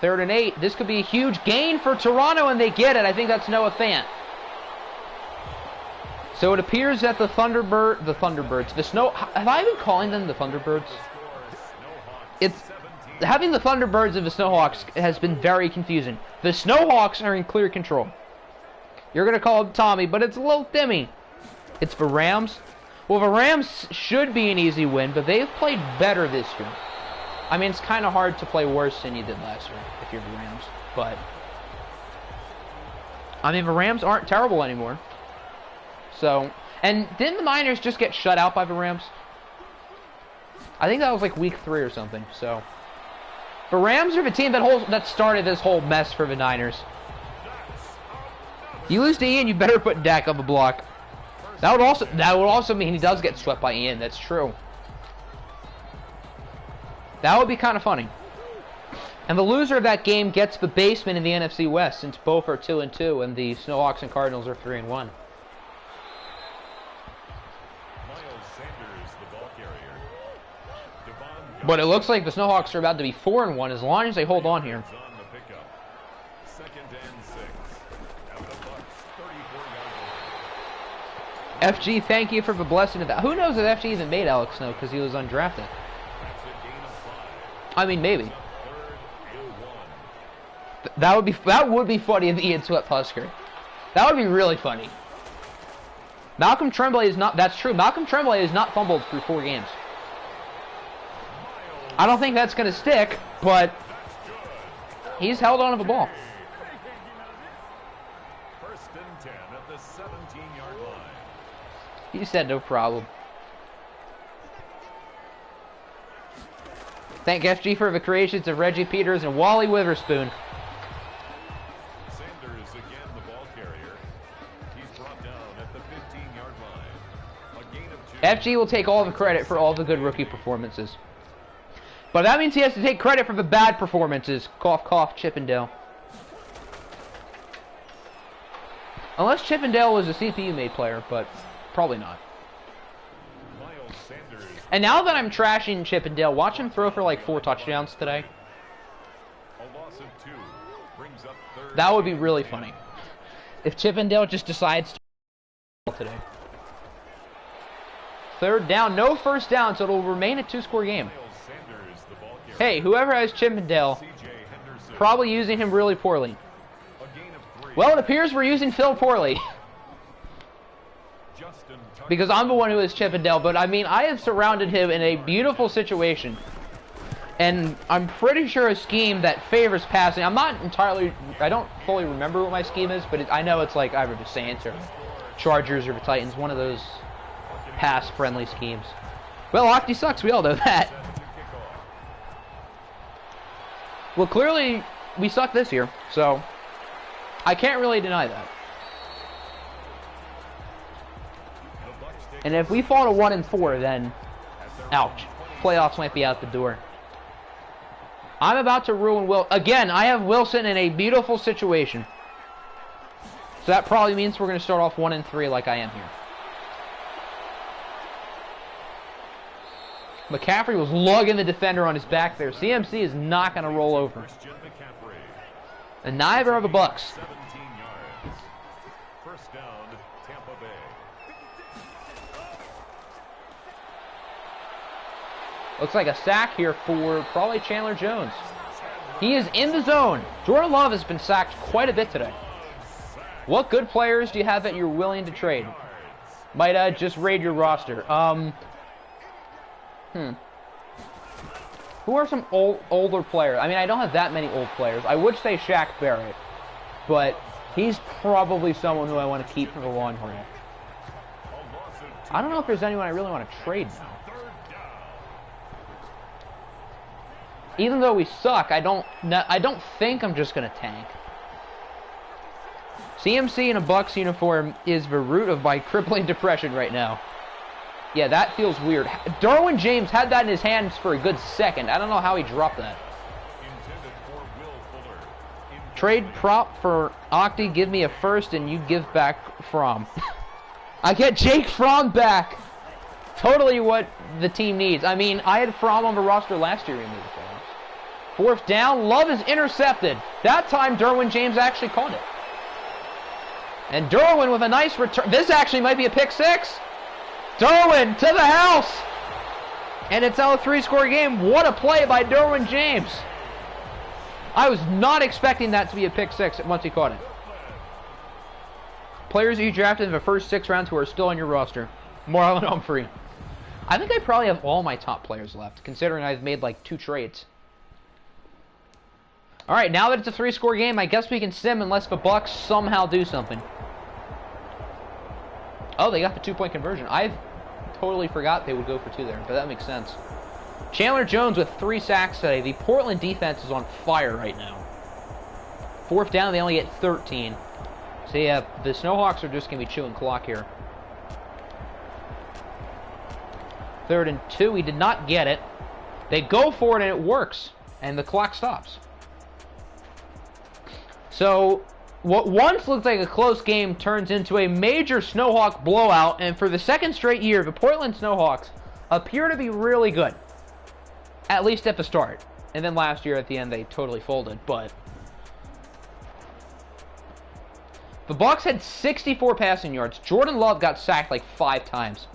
8. 3rd and 8. This could be a huge gain for Toronto, and they get it. I think that's Noah Fant. So it appears that the Thunderbirds, the Snow... Have I been calling them the Thunderbirds? It's... Having the Thunderbirds of the Snowhawks has been very confusing. The Snowhawks are in clear control. You're going to call him Tommy, but it's a little Timmy. It's the Rams. Well, the Rams should be an easy win, but they've played better this year. I mean, it's kind of hard to play worse than you did last year if you're the Rams. But, I mean, the Rams aren't terrible anymore. So, and didn't the Niners just get shut out by the Rams? I think that was like week 3 or something, so... The Rams are the team that started this whole mess for the Niners. You lose to Ian, you better put Dak on the block. That would also mean he does get swept by Ian. That's true. That would be kind of funny. And the loser of that game gets the basement in the NFC West, since both are 2-2 and the Snowhawks and Cardinals are 3-1. But it looks like the Snowhawks are about to be 4-1 as long as they hold on here. FG, thank you for the blessing of that. Who knows if FG even made Alex Snow because he was undrafted? I mean, maybe. That would be funny if Ian swept Husker. That would be really funny. Malcolm Tremblay is not. That's true. Malcolm Tremblay is not fumbled through 4 games. I don't think that's going to stick, but he's held on to the ball. 1st and 10 at the 17-yard line. He said no problem. Thank FG for the creations of Reggie Peters and Wally Witherspoon. Sanders again the ball carrier. He's brought down at the 15-yard line. A gain of 2. FG will take all the credit for all the good rookie performances. But that means he has to take credit for the bad performances. Cough, cough, Chippendale. Unless Chippendale was a CPU-made player, but probably not. And now that I'm trashing Chippendale, watch him throw for like 4 touchdowns today. A loss of 2 brings up 3rd. That would be really funny. If Chippendale just decides to today. 3rd down, no first down, so it'll remain a 2-score game. Hey, whoever has Chippendale, probably using him really poorly. Well, it appears we're using Phil poorly. Because I'm the one who has Chippendale, but I mean, I have surrounded him in a beautiful situation. And I'm pretty sure a scheme that favors passing. I don't fully remember what my scheme is, but I know it's like either the Saints or Chargers or the Titans, one of those pass-friendly schemes. Well, Octi sucks, we all know that. Well, clearly, we suck this year, so I can't really deny that. And if we fall to 1-4, then ouch. Playoffs might be out the door. I'm about to ruin Will. Again, I have Wilson in a beautiful situation. So that probably means we're going to start off 1-3 like I am here. McCaffrey was lugging the defender on his back there. CMC is not going to roll over. And neither are the Bucks. 17 yards. First down, Tampa Bay. Looks like a sack here for probably Chandler Jones. He is in the zone. Jordan Love has been sacked quite a bit today. What good players do you have that you're willing to trade? Might just raid your roster. Who are some older players? I mean, I don't have that many old players. I would say Shaq Barrett, but he's probably someone who I want to keep for the long haul. I don't know if there's anyone I really want to trade now. Even though we suck, I don't think I'm just gonna tank. CMC in a Bucks uniform is the root of my crippling depression right now. Yeah, that feels weird. Derwin James had that in his hands for a good second. I don't know how he dropped that. Trade prop for Octi. Give me a first and you give back Fromm. I get Jake Fromm back. Totally what the team needs. I mean, I had Fromm on the roster last year in the playoffs. Fourth down. Love is intercepted. That time Derwin James actually caught it. And Derwin with a nice return. This actually might be a pick six. Derwin to the house! And it's now a 3-score game. What a play by Derwin James. I was not expecting that to be a pick six once he caught it. Players you drafted in the first 6 rounds who are still on your roster. Marlon Humphrey. I think I probably have all my top players left, considering I've made like 2 trades. Alright, now that it's a 3-score game, I guess we can sim unless the Bucks somehow do something. Oh, they got the 2-point conversion. I totally forgot they would go for 2 there, but that makes sense. Chandler Jones with 3 sacks today. The Portland defense is on fire right now. Fourth down, they only get 13. So yeah, the Snowhawks are just going to be chewing clock here. 3rd and 2, he did not get it. They go for it and it works, and the clock stops. So what once looked like a close game turns into a major Snowhawk blowout, and for the 2nd straight year, the Portland Snowhawks appear to be really good. At least at the start. And then last year at the end, they totally folded, but the Bucks had 64 passing yards. Jordan Love got sacked like 5 times.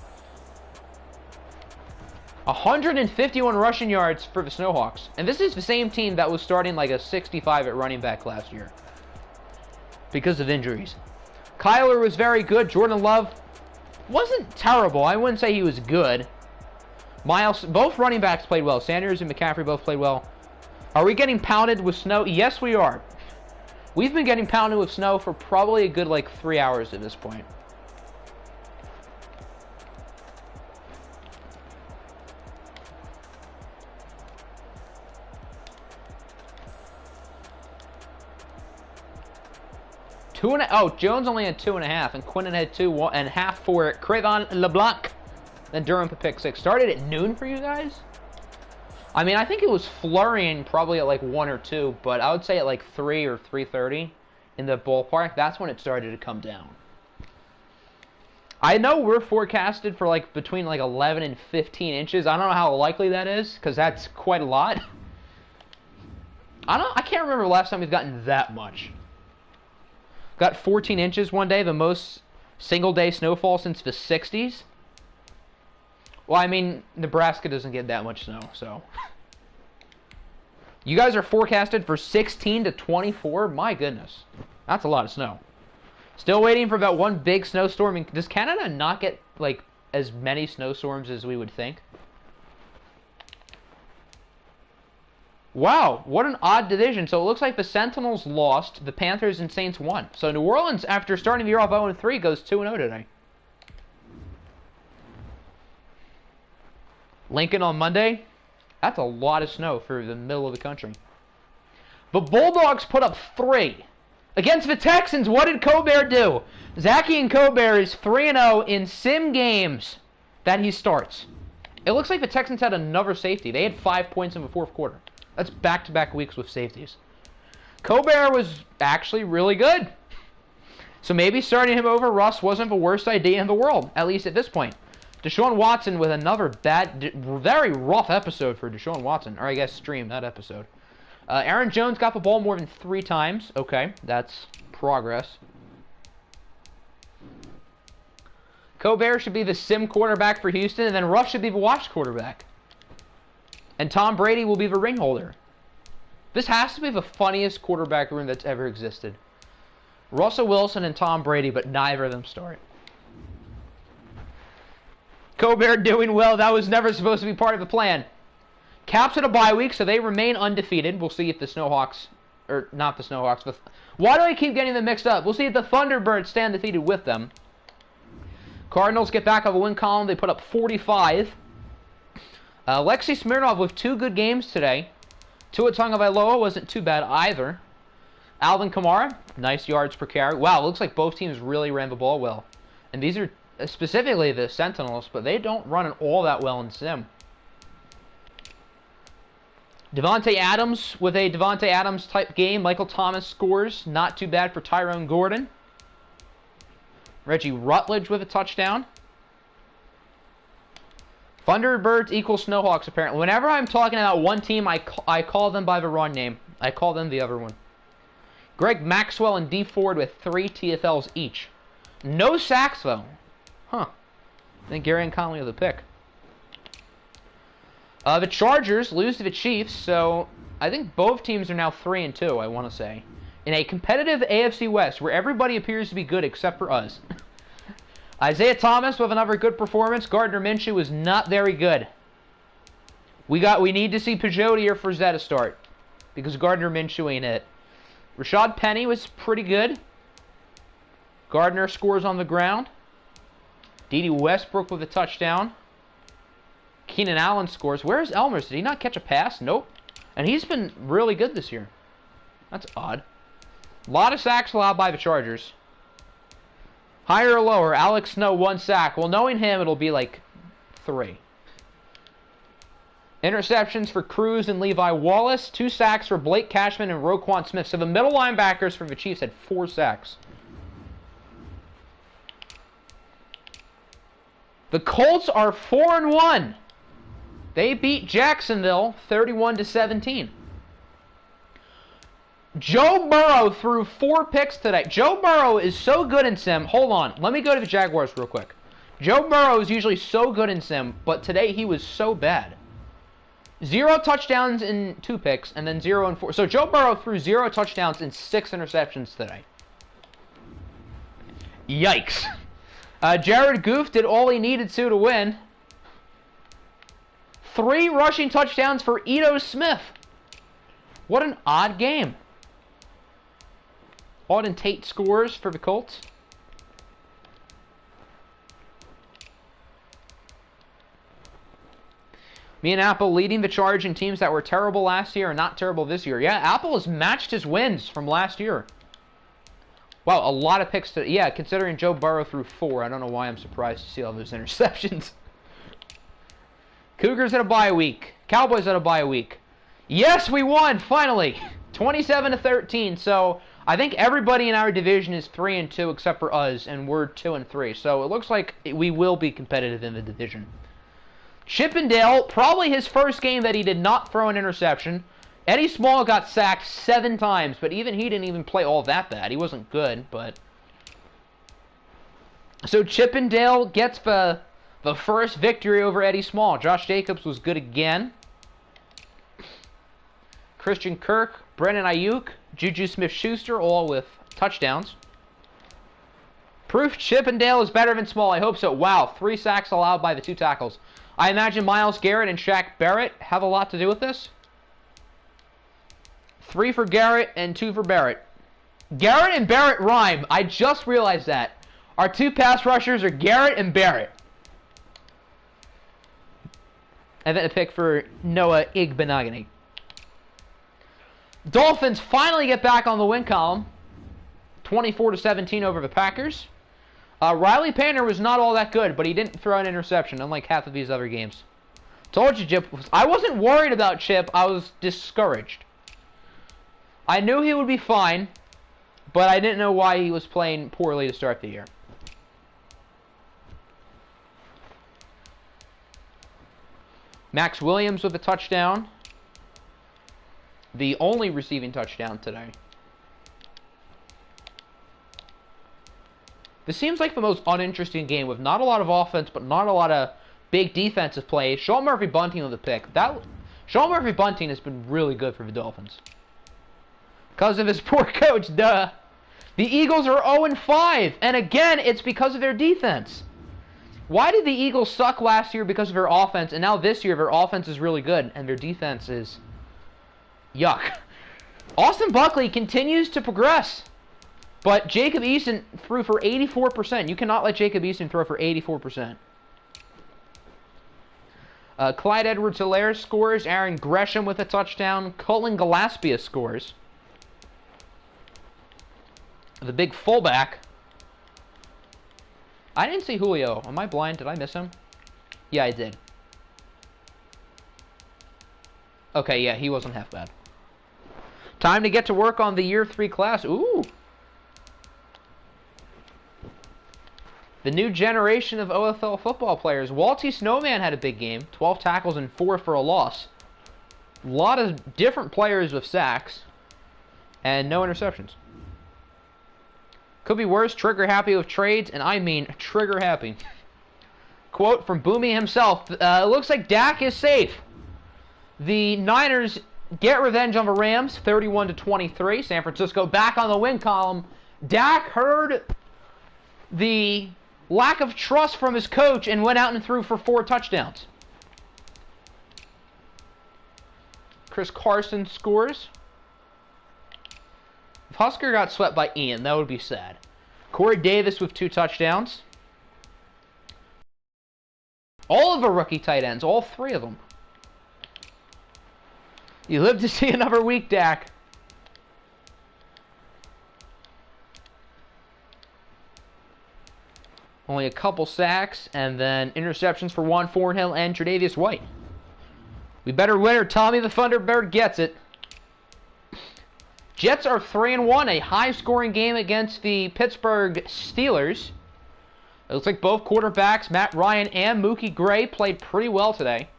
151 rushing yards for the Snowhawks. And this is the same team that was starting like a 65 at running back last year, because of injuries. Kyler was very good. Jordan Love wasn't terrible. I wouldn't say he was good. Miles, both running backs played well. Sanders and McCaffrey both played well. Are we getting pounded with snow? Yes, we are. We've been getting pounded with snow for probably a good like 3 hours at this point. Jones only had 2.5, and Quinnen had 2.5 for Crevon LeBlanc. Then Durham to pick 6. Started at noon for you guys? I mean, I think it was flurrying probably at like 1 or 2, but I would say at like 3 or 3:30 in the ballpark. That's when it started to come down. I know we're forecasted for like between like 11 and 15 inches. I don't know how likely that is, because that's quite a lot. I can't remember the last time we've gotten that much. Got 14 inches one day, the most single-day snowfall since the 60s. Well, I mean, Nebraska doesn't get that much snow, so. You guys are forecasted for 16 to 24? My goodness. That's a lot of snow. Still waiting for about one big snowstorm. Does Canada not get, like, as many snowstorms as we would think? Wow, what an odd division. So it looks like the Sentinels lost, the Panthers and Saints won. So New Orleans, after starting the year off 0-3, goes 2-0 today. Lincoln on Monday. That's a lot of snow for the middle of the country. The Bulldogs put up 3. Against the Texans, what did Colbert do? Zachy and Colbert is 3-0 in sim games that he starts. It looks like the Texans had another safety. They had 5 points in the 4th quarter. That's back-to-back weeks with safeties. Colbert was actually really good. So maybe starting him over Russ wasn't the worst idea in the world, at least at this point. Deshaun Watson with another very rough episode for Deshaun Watson. Or I guess stream, that episode. Aaron Jones got the ball more than 3 times. Okay, that's progress. Colbert should be the sim quarterback for Houston, and then Russ should be the watch quarterback. And Tom Brady will be the ring holder. This has to be the funniest quarterback room that's ever existed. Russell Wilson and Tom Brady, but neither of them start. Colbert doing well. That was never supposed to be part of the plan. Caps at a bye week, so they remain undefeated. We'll see if the Snowhawks, or not the Snowhawks, but why do I keep getting them mixed up? We'll see if the Thunderbirds stay undefeated with them. Cardinals get back on the win column. They put up 45. Alexei Smirnov with 2 good games today. Tua Tagovailoa wasn't too bad either. Alvin Kamara, nice yards per carry. Wow, looks like both teams really ran the ball well. And these are specifically the Sentinels, but they don't run it all that well in sim. Devontae Adams with a Devontae Adams type game. Michael Thomas scores. Not too bad for Tyrone Gordon. Reggie Rutledge with a touchdown. Thunderbirds equals Snowhawks, apparently. Whenever I'm talking about one team, I call them by the wrong name. I call them the other one. Greg Maxwell and D. Ford with 3 TFLs each. No sacks, though. Huh. I think Gary and Conley are the pick. The Chargers lose to the Chiefs, so I think both teams are now 3-2, I want to say. In a competitive AFC West where everybody appears to be good except for us. Isaiah Thomas with another good performance. Gardner Minshew was not very good. We need to see Peugeot or Frazetta start. Because Gardner Minshew ain't it. Rashad Penny was pretty good. Gardner scores on the ground. Dede Westbrook with a touchdown. Keenan Allen scores. Where's Elmers? Did he not catch a pass? Nope. And he's been really good this year. That's odd. A lot of sacks allowed by the Chargers. Higher or lower? Alex Snow, 1 sack. Well, knowing him, it'll be like 3. Interceptions for Cruz and Levi Wallace. 2 sacks for Blake Cashman and Roquan Smith. So the middle linebackers for the Chiefs had 4 sacks. The Colts are 4-1. They beat Jacksonville 31-17. Joe Burrow threw 4 picks today. Joe Burrow is so good in sim. Hold on. Let me go to the Jaguars real quick. Joe Burrow is usually so good in sim, but today he was so bad. 0 touchdowns in 2 picks, and then 0 in 4. So Joe Burrow threw 0 touchdowns and 6 interceptions today. Yikes. Jared Goff did all he needed to win. 3 rushing touchdowns for Ito Smith. What an odd game. Auden Tate scores for the Colts. Me and Apple leading the charge in teams that were terrible last year and not terrible this year. Yeah, Apple has matched his wins from last year. Wow, a lot of picks today. Yeah, considering Joe Burrow threw 4, I don't know why I'm surprised to see all those interceptions. Cougars had a bye week. Cowboys had a bye week. Yes, we won, finally. 27-13. So I think everybody in our division is 3-2 except for us, and we're 2-3. So it looks like we will be competitive in the division. Chippendale, probably his first game that he did not throw an interception. Eddie Small got sacked 7 times, but even he didn't even play all that bad. He wasn't good, but... So Chippendale gets the first victory over Eddie Small. Josh Jacobs was good again. Christian Kirk, Brennan Ayuk, Juju Smith-Schuster, all with touchdowns. Proof Chippendale is better than Small. I hope so. Wow, 3 sacks allowed by the 2 tackles. I imagine Myles Garrett and Shaq Barrett have a lot to do with this. 3 for Garrett and 2 for Barrett. Garrett and Barrett rhyme. I just realized that. Our 2 pass rushers are Garrett and Barrett. And then a pick for Noah Igbenogany. Dolphins finally get back on the win column. 24-17 over the Packers. Riley Painter was not all that good, but he didn't throw an interception, unlike half of these other games. Told you Chip was... I wasn't worried about Chip. I was discouraged. I knew he would be fine, but I didn't know why he was playing poorly to start the year. Max Williams with a touchdown. The only receiving touchdown today. This seems like the most uninteresting game with not a lot of offense, but not a lot of big defensive plays. Sean Murphy-Bunting with a pick. Sean Murphy-Bunting has been really good for the Dolphins. Because of his poor coach, duh. The Eagles are 0-5, and again, it's because of their defense. Why did the Eagles suck last year because of their offense, and now this year their offense is really good, and their defense is yuck. Austin Buckley continues to progress. But Jacob Eason threw for 84%. You cannot let Jacob Eason throw for 84%. Clyde Edwards-Helaire scores. Aaron Gresham with a touchdown. Cullen Gillespie scores. The big fullback. I didn't see Julio. Am I blind? Did I miss him? Yeah, I did. Okay, yeah, he wasn't half bad. Time to get to work on the Year 3 class. Ooh. The new generation of OFL football players. Walty Snowman had a big game. 12 tackles and 4 for a loss. A lot of different players with sacks. And no interceptions. Could be worse. Trigger happy with trades. And I mean trigger happy. Quote from Boomy himself. It looks like Dak is safe. The Niners get revenge on the Rams. 31-23. San Francisco back on the win column. Dak heard the lack of trust from his coach and went out and threw for 4 touchdowns. Chris Carson scores. If Husker got swept by Ian, that would be sad. Corey Davis with 2 touchdowns. All of the rookie tight ends, all 3 of them. You live to see another week, Dak. Only a couple sacks, and then interceptions for Juan Thornhill and Tre'Davious White. We better win or Tommy the Thunderbird gets it. Jets are 3-1, a high-scoring game against the Pittsburgh Steelers. It looks like both quarterbacks, Matt Ryan and Mookie Gray, played pretty well today.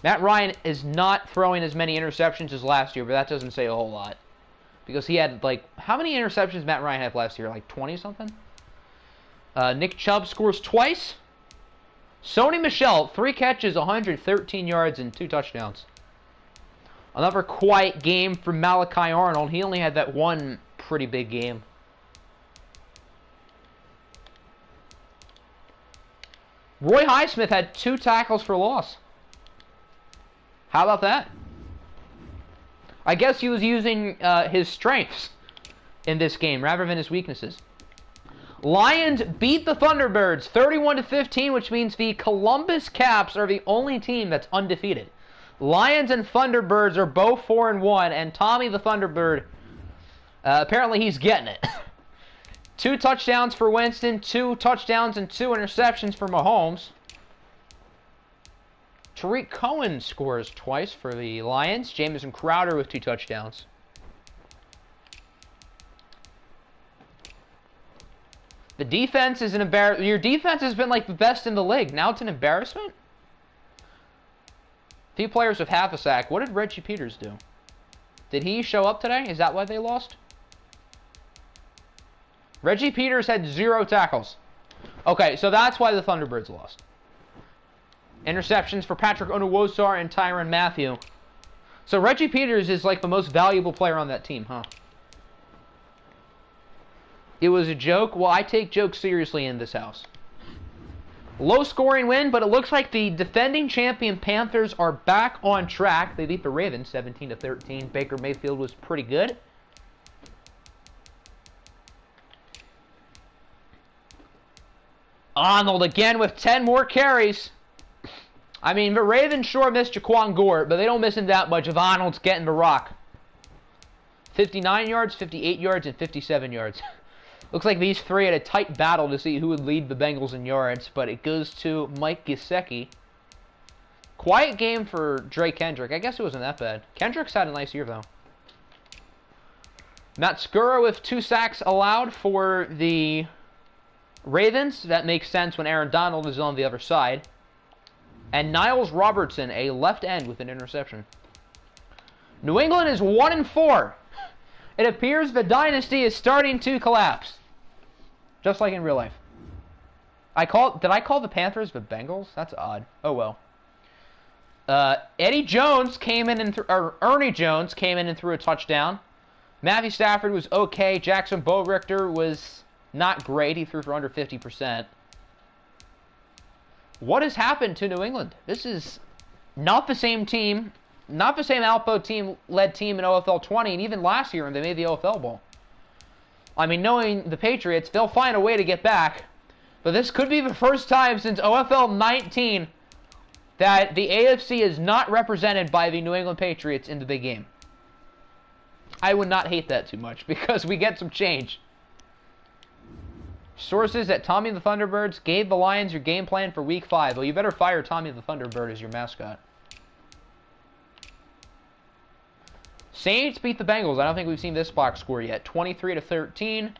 Matt Ryan is not throwing as many interceptions as last year, but that doesn't say a whole lot. Because he had, like, how many interceptions Matt Ryan had last year? Like 20-something? Nick Chubb scores twice. Sony Michel, 3 catches, 113 yards, and 2 touchdowns. Another quiet game for Malachi Arnold. He only had that one pretty big game. Roy Highsmith had 2 tackles for loss. How about that? I guess he was using his strengths in this game rather than his weaknesses. Lions beat the Thunderbirds 31-15, which means the Columbus Caps are the only team that's undefeated. Lions and Thunderbirds are both 4-1, and Tommy the Thunderbird, apparently he's getting it. 2 touchdowns for Winston, 2 touchdowns and 2 interceptions for Mahomes. Tariq Cohen scores twice for the Lions. Jamison Crowder with 2 touchdowns. The defense is an embarrassment. Your defense has been like the best in the league. Now it's an embarrassment? Few players with half a sack. What did Reggie Peters do? Did he show up today? Is that why they lost? Reggie Peters had 0 tackles. Okay, so that's why the Thunderbirds lost. Interceptions for Patrick Onwuzor and Tyrann Mathieu. So Reggie Peters is like the most valuable player on that team, huh? It was a joke. Well, I take jokes seriously in this house. Low-scoring win, but it looks like the defending champion Panthers are back on track. They beat the Ravens 17-13. Baker Mayfield was pretty good. Arnold again with 10 more carries. I mean, the Ravens sure missed Jaquan Gort, but they don't miss him that much if Arnold's getting the rock. 59 yards, 58 yards, and 57 yards. Looks like these 3 had a tight battle to see who would lead the Bengals in yards, but it goes to Mike Gesicki. Quiet game for Drake Kendrick. I guess it wasn't that bad. Kendrick's had a nice year, though. Matt Skura with 2 sacks allowed for the Ravens. That makes sense when Aaron Donald is on the other side. And Niles Robertson, a left end with an interception. New England is 1-4. It appears the dynasty is starting to collapse. Just like in real life. Did I call the Panthers the Bengals? That's odd. Oh well. Ernie Jones came in and threw a touchdown. Matthew Stafford was okay. Jackson Bobrichter was not great. He threw for under 50%. What has happened to New England? This is not the same team, not the same Alpo team-led team in OFL 20, and even last year when they made the OFL Bowl. I mean, knowing the Patriots, they'll find a way to get back. But this could be the first time since OFL 19 that the AFC is not represented by the New England Patriots in the big game. I would not hate that too much because we get some change. Sources at Tommy the Thunderbirds gave the Lions your game plan for Week 5. Well, you better fire Tommy the Thunderbird as your mascot. Saints beat the Bengals. I don't think we've seen this box score yet. 23-13.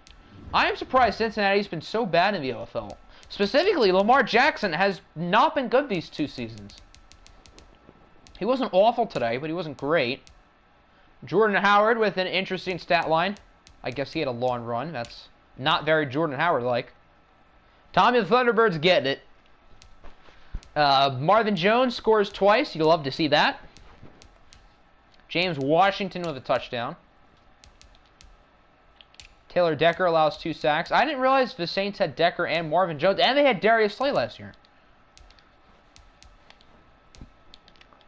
I am surprised Cincinnati's been so bad in the OFL. Specifically, Lamar Jackson has not been good these 2 seasons. He wasn't awful today, but he wasn't great. Jordan Howard with an interesting stat line. I guess he had a long run. That's not very Jordan Howard-like. Tommy the Thunderbird's getting it. Marvin Jones scores twice. You'll love to see that. James Washington with a touchdown. Taylor Decker allows 2 sacks. I didn't realize the Saints had Decker and Marvin Jones, and they had Darius Slay last year.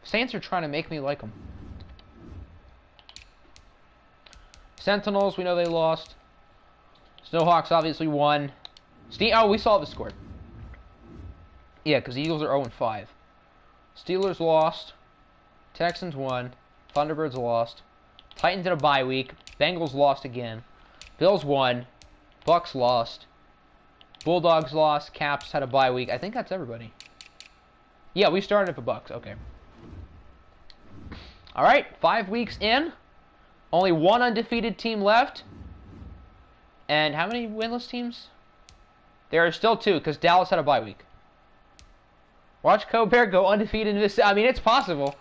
Saints are trying to make me like them. Sentinels, we know they lost. Snowhawks obviously won. Oh, we saw the score. Yeah, because the Eagles are 0-5. Steelers lost. Texans won. Thunderbirds lost. Titans in a bye week. Bengals lost again. Bills won. Bucks lost. Bulldogs lost. Caps had a bye week. I think that's everybody. Yeah, we started at the Bucks. Okay. All right, 5 weeks in. Only 1 undefeated team left. And how many winless teams? There are still 2, because Dallas had a bye week. Watch Colbert go undefeated in this. I mean, it's possible.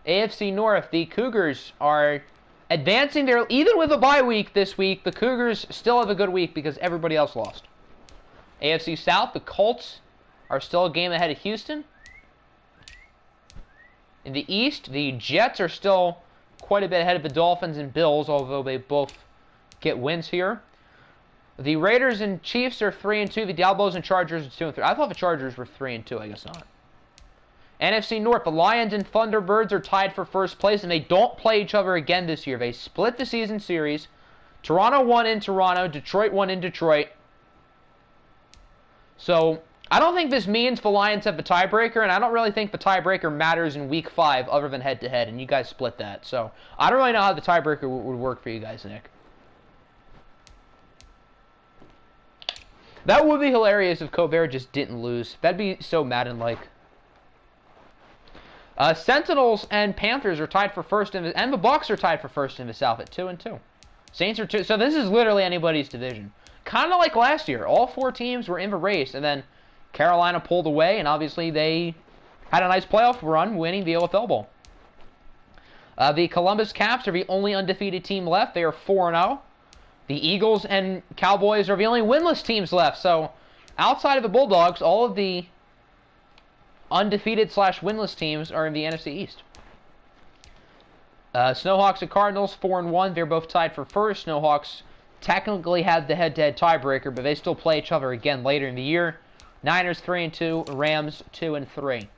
AFC North, the Cougars are advancing there. Even with a bye week this week, the Cougars still have a good week because everybody else lost. AFC South, the Colts are still a game ahead of Houston. In the East, the Jets are still quite a bit ahead of the Dolphins and Bills, although they both get wins here. The Raiders and Chiefs are 3-2. The Diablos and Chargers are 2-3. I thought the Chargers were 3-2. I guess not. NFC North, the Lions and Thunderbirds are tied for first place, and they don't play each other again this year. They split the season series. Toronto won in Toronto. Detroit won in Detroit. So, I don't think this means the Lions have the tiebreaker, and I don't really think the tiebreaker matters in Week 5 other than head-to-head, and you guys split that. So, I don't really know how the tiebreaker would work for you guys, Nick. That would be hilarious if Colbert just didn't lose. That'd be so Madden-like. Sentinels and Panthers are tied for first, and the Bucks are tied for first in the South at 2-2. Saints are 2. So this is literally anybody's division. Kind of like last year. All 4 teams were in the race, and then Carolina pulled away, and obviously they had a nice playoff run, winning the OFL Bowl. The Columbus Caps are the only undefeated team left. They are 4-0. The Eagles and Cowboys are the only winless teams left. So outside of the Bulldogs, all of the undefeated/winless teams are in the NFC East. Snowhawks and Cardinals, 4-1. They're both tied for first. Snowhawks technically had the head-to-head tiebreaker, but they still play each other again later in the year. Niners 3-2. Rams 2-3.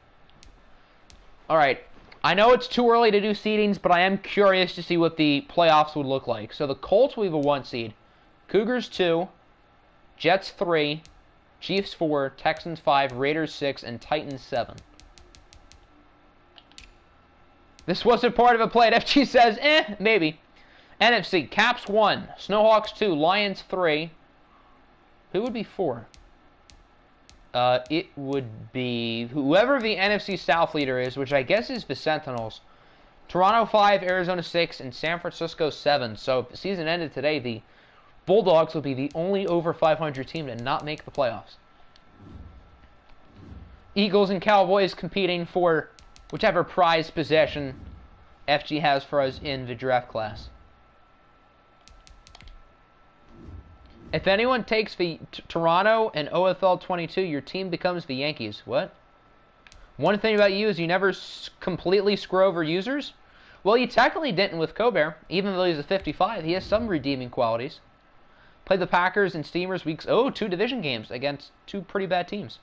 All right. I know it's too early to do seedings, but I am curious to see what the playoffs would look like. So the Colts will have a 1 seed. Cougars 2. Jets 3. Chiefs 4, Texans 5, Raiders 6, and Titans 7. This wasn't part of a play. FG says, maybe. NFC, Caps 1, Snowhawks 2, Lions 3. Who would be 4? It would be whoever the NFC South leader is, which I guess is the Sentinels. Toronto 5, Arizona 6, and San Francisco 7. So if the season ended today, the Bulldogs will be the only over 500 team to not make the playoffs. Eagles and Cowboys competing for whichever prize possession FG has for us in the draft class. If anyone takes the Toronto and OFL 22, your team becomes the Yankees. What? One thing about you is you never completely screw over users. Well, you technically didn't with Colbert. Even though he's a 55, he has some redeeming qualities. Played the Packers and Steamers weeks. Oh, 2 division games against 2 pretty bad teams.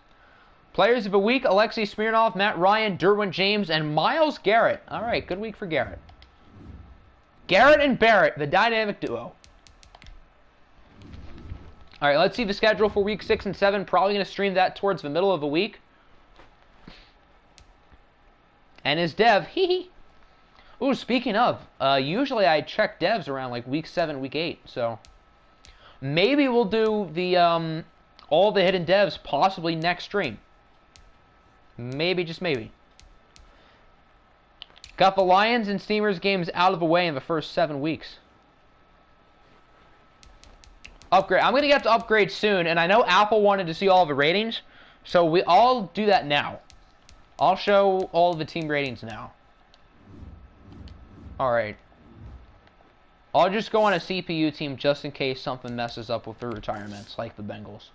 Players of the week, Alexei Smirnov, Matt Ryan, Derwin James, and Myles Garrett. All right, good week for Garrett. Garrett and Barrett, the dynamic duo. All right, let's see the schedule for week 6 and 7. Probably going to stream that towards the middle of the week. And his dev, hee. Ooh, speaking of, usually I check devs around like week 7, week 8. So maybe we'll do the all the hidden devs possibly next stream. Maybe, just maybe. Got the Lions and Steamers games out of the way in the first 7 weeks. Upgrade. I'm going to get to upgrade soon, and I know Apple wanted to see all the ratings, so I'll do that now. I'll show all the team ratings now. Alright. I'll just go on a CPU team just in case something messes up with the retirements, like the Bengals.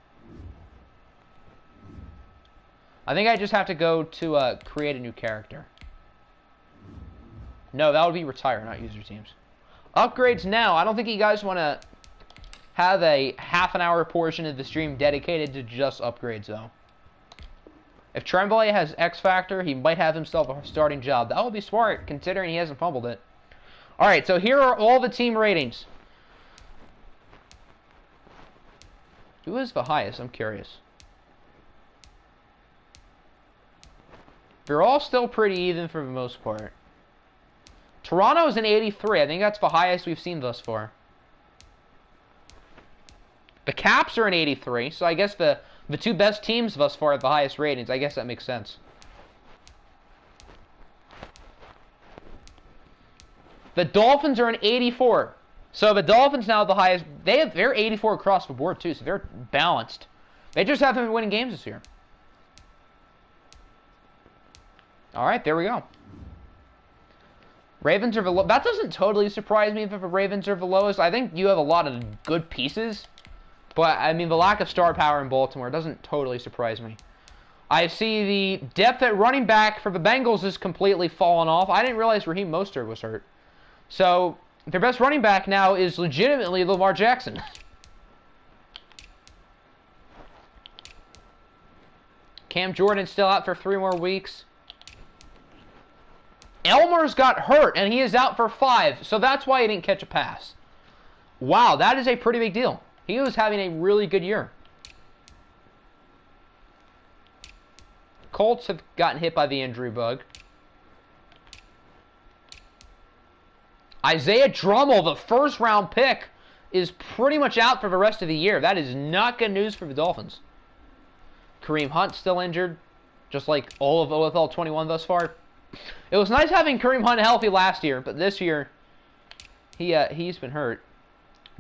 I think I just have to go to create a new character. No, that would be retire, not user teams. Upgrades now. I don't think you guys want to have a half-an-hour portion of the stream dedicated to just upgrades, though. If Tremblay has X Factor, he might have himself a starting job. That would be smart, considering he hasn't fumbled it. Alright, so here are all the team ratings. Who is the highest? I'm curious. They're all still pretty even for the most part. Toronto is an 83. I think that's the highest we've seen thus far. The Caps are an 83, so I guess the 2 best teams thus far have the highest ratings. I guess that makes sense. The Dolphins are an 84. So the Dolphins now have the highest. They're 84 across the board, too, so they're balanced. They just haven't been winning games this year. All right, there we go. Ravens are the lowest. That doesn't totally surprise me if the Ravens are the lowest. I think you have a lot of good pieces. But, I mean, the lack of star power in Baltimore doesn't totally surprise me. I see the depth at running back for the Bengals is completely fallen off. I didn't realize Raheem Mostert was hurt. So, their best running back now is legitimately Lamar Jackson. Cam Jordan's still out for 3 more weeks. Elmer's got hurt, and he is out for 5. So, that's why he didn't catch a pass. Wow, that is a pretty big deal. He was having a really good year. Colts have gotten hit by the injury bug. Isaiah Drummond, the first-round pick, is pretty much out for the rest of the year. That is not good news for the Dolphins. Kareem Hunt still injured, just like all of OFL 21 thus far. It was nice having Kareem Hunt healthy last year, but this year, he's been hurt.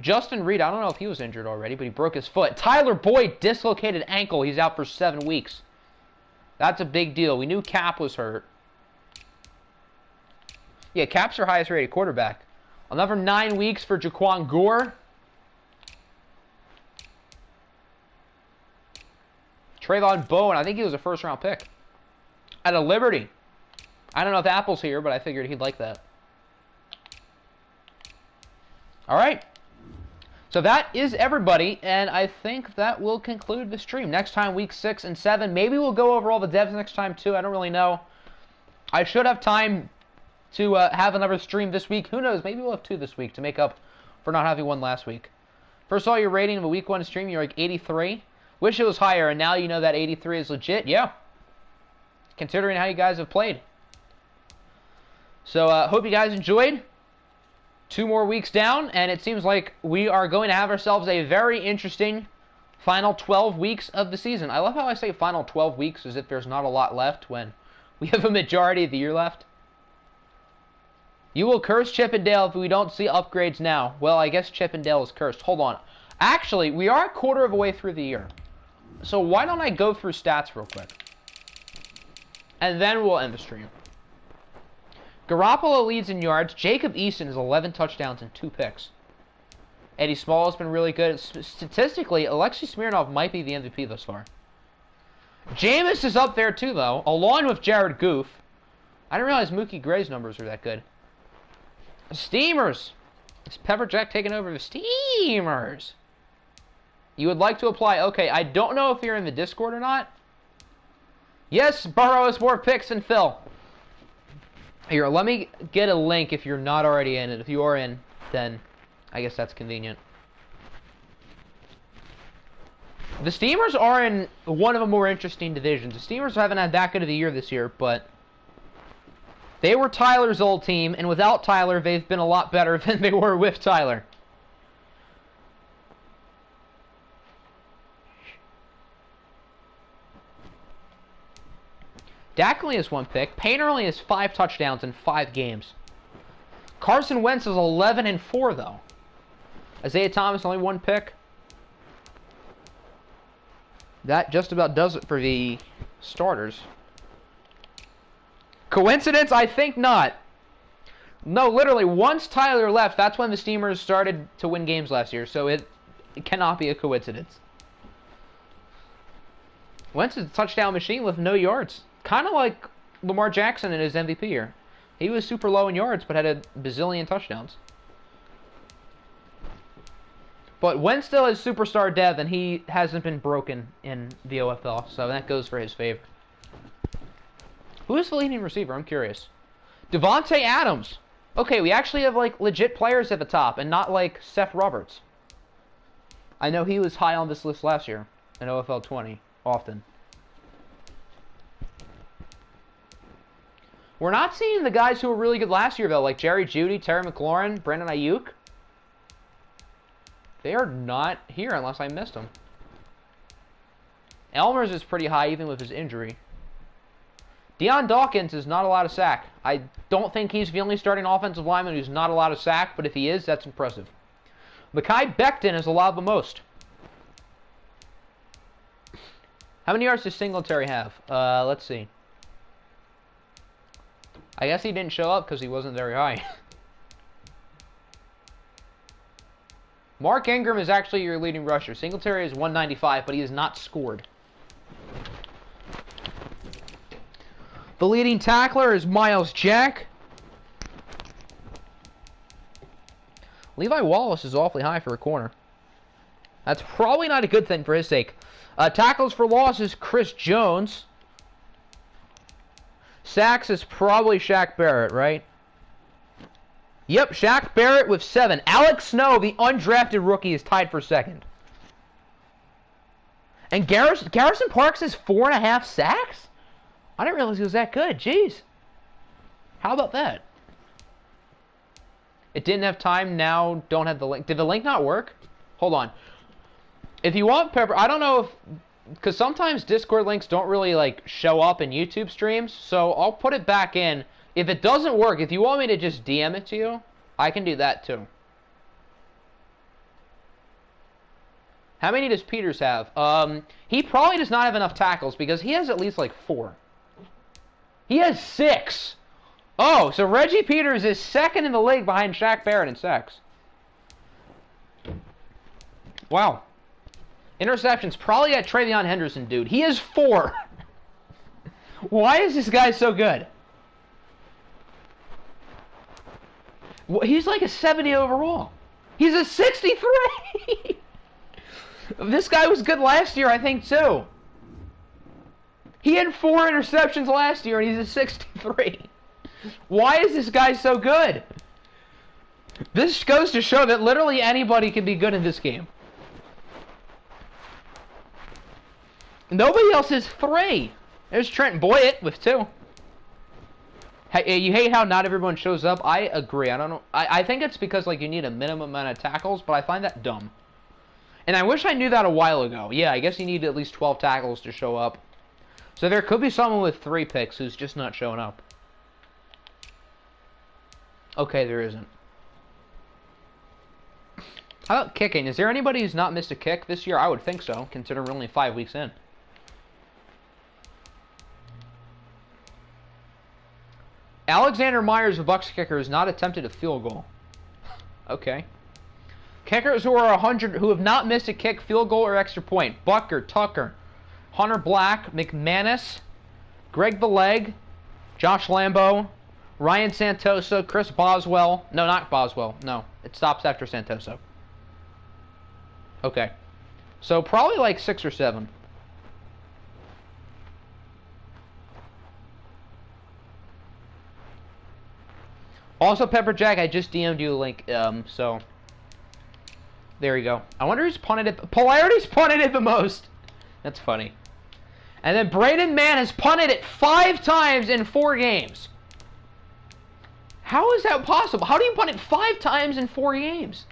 Justin Reed, I don't know if he was injured already, but he broke his foot. Tyler Boyd, dislocated ankle. He's out for 7 weeks. That's a big deal. We knew Cap was hurt. Yeah, Cap's our highest rated quarterback. Another 9 weeks for Jaquan Gore. Trayvon Bowen, I think he was a first-round pick. Out of Liberty. I don't know if Apple's here, but I figured he'd like that. All right. So that is everybody, and I think that will conclude the stream. Next time, week 6 and 7. Maybe we'll go over all the devs next time, too. I don't really know. I should have time to have another stream this week. Who knows? Maybe we'll have 2 this week to make up for not having 1 last week. First saw your rating of a week 1 stream, you're like 83. Wish it was higher, and now you know that 83 is legit. Yeah. Considering how you guys have played. So, hope you guys enjoyed. 2 more weeks down, and it seems like we are going to have ourselves a very interesting Final 12 weeks of the season. I love how I say final 12 weeks as if there's not a lot left when we have a majority of the year left. You will curse Chippendale if we don't see upgrades now. Well, I guess Chippendale is cursed. Hold on. Actually, we are a quarter of a way through the year. So why don't I go through stats real quick? And then we'll end the stream. Garoppolo leads in yards. Jacob Eason has 11 touchdowns and 2 picks. Eddie Small has been really good. Statistically, Alexei Smirnov might be the MVP thus far. Jameis is up there too, though, along with Jared Goof. I didn't realize Mookie Gray's numbers were that good. Steamers. Is Pepper Jack taking over the Steamers? You would like to apply. Okay, I don't know if you're in the Discord or not. Yes, Burrow has more picks than Phil. Here, let me get a link if you're not already in it. If you are in, then I guess that's convenient. The Steamers are in one of the more interesting divisions. The Steamers haven't had that good of a year this year, but they were Tyler's old team, and without Tyler, they've been a lot better than they were with Tyler. Dak only has 1 pick. Painter only has 5 touchdowns in 5 games. Carson Wentz is 11-4, though. Isaiah Thomas only 1 pick. That just about does it for the starters. Coincidence? I think not. No, literally, once Tyler left, that's when the Steamers started to win games last year, so it cannot be a coincidence. Wentz is a touchdown machine with no yards. Kind of like Lamar Jackson in his MVP year. He was super low in yards, but had a bazillion touchdowns. But Wentz still has superstar depth, and he hasn't been broken in the OFL, so that goes for his favor. Who is the leading receiver? I'm curious. Devontae Adams. Okay, we actually have, like, legit players at the top, and not, like, Seth Roberts. I know he was high on this list last year in OFL 20, often. We're not seeing the guys who were really good last year, though, like Jerry Jeudy, Terry McLaurin, Brandon Ayuk. They are not here unless I missed them. Elmer's is pretty high, even with his injury. Deion Dawkins is not allowed to sack. I don't think he's the only starting offensive lineman who's not allowed to sack, but if he is, that's impressive. Mekhi Becton is allowed the most. How many yards does Singletary have? Let's see. I guess he didn't show up because he wasn't very high. Mark Ingram is actually your leading rusher. Singletary is 195, but he has not scored. The leading tackler is Miles Jack. Levi Wallace is awfully high for a corner. That's probably not a good thing for his sake. Tackles for loss is Chris Jones. Sacks is probably Shaq Barrett, right? Yep, Shaq Barrett with 7. Alex Snow, the undrafted rookie, is tied for second. And Garrison Parks has 4.5 sacks? I didn't realize he was that good. Jeez. How about that? It didn't have time, now don't have the link. Did the link not work? Hold on. If you want Pepper, I don't know if... Because sometimes Discord links don't really, like, show up in YouTube streams, so I'll put it back in. If it doesn't work, if you want me to just DM it to you, I can do that too. How many does Peters have? He probably does not have enough tackles because he has at least, like, 4. He has 6! Oh, so Reggie Peters is second in the league behind Shaq Barrett in sacks. Wow. Interceptions, probably that Travion Henderson dude. He has 4. Why is this guy so good? He's like a 70 overall. He's a 63. This guy was good last year, I think, too. He had 4 interceptions last year, and he's a 63. Why is this guy so good? This goes to show that literally anybody can be good in this game. Nobody else has 3. There's Trent Boyett with 2. Hey, you hate how not everyone shows up? I agree. I don't know. I think it's because, like, you need a minimum amount of tackles, but I find that dumb. And I wish I knew that a while ago. Yeah, I guess you need at least 12 tackles to show up. So there could be someone with 3 picks who's just not showing up. Okay, there isn't. How about kicking? Is there anybody who's not missed a kick this year? I would think so, considering we're only 5 weeks in. Alexander Myers, the Bucs kicker, has not attempted a field goal. Okay. Kickers who are 100, who have not missed a kick, field goal, or extra point. Bucker, Tucker, Hunter Black, McManus, Greg the Leg, Josh Lambo, Ryan Santoso, Chris Boswell. No, not Boswell. No, it stops after Santoso. Okay. So probably like 6 or 7. Also, Pepper Jack, I just DM'd you a link, so there you go. I wonder who's punted it. Polarity's punted it the most. That's funny. And then Braden Mann has punted it 5 times in 4 games. How is that possible? How do you punt it 5 times in 4 games?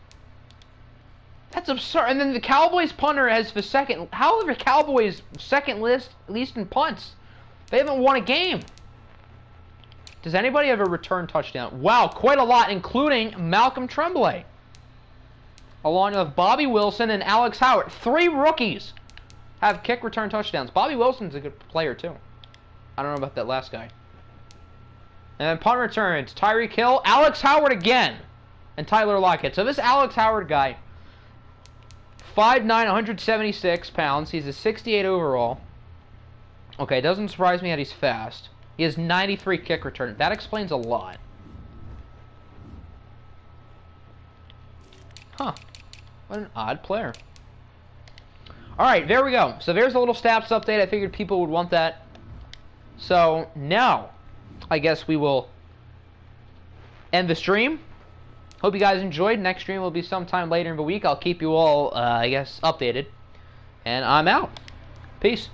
That's absurd. And then the Cowboys punter has the second. How are the Cowboys second least in punts? They haven't won a game. Does anybody have a return touchdown? Wow, quite a lot, including Malcolm Tremblay. Along with Bobby Wilson and Alex Howard. 3 rookies have kick return touchdowns. Bobby Wilson's a good player, too. I don't know about that last guy. And then punt returns. Tyreek Hill, Alex Howard again, and Tyler Lockett. So this Alex Howard guy, 5'9", 176 pounds. He's a 68 overall. Okay, it doesn't surprise me that he's fast. He has 93 kick return. That explains a lot. Huh. What an odd player. Alright, there we go. So there's a little stats update. I figured people would want that. So now, I guess we will end the stream. Hope you guys enjoyed. Next stream will be sometime later in the week. I'll keep you all, I guess, updated. And I'm out. Peace.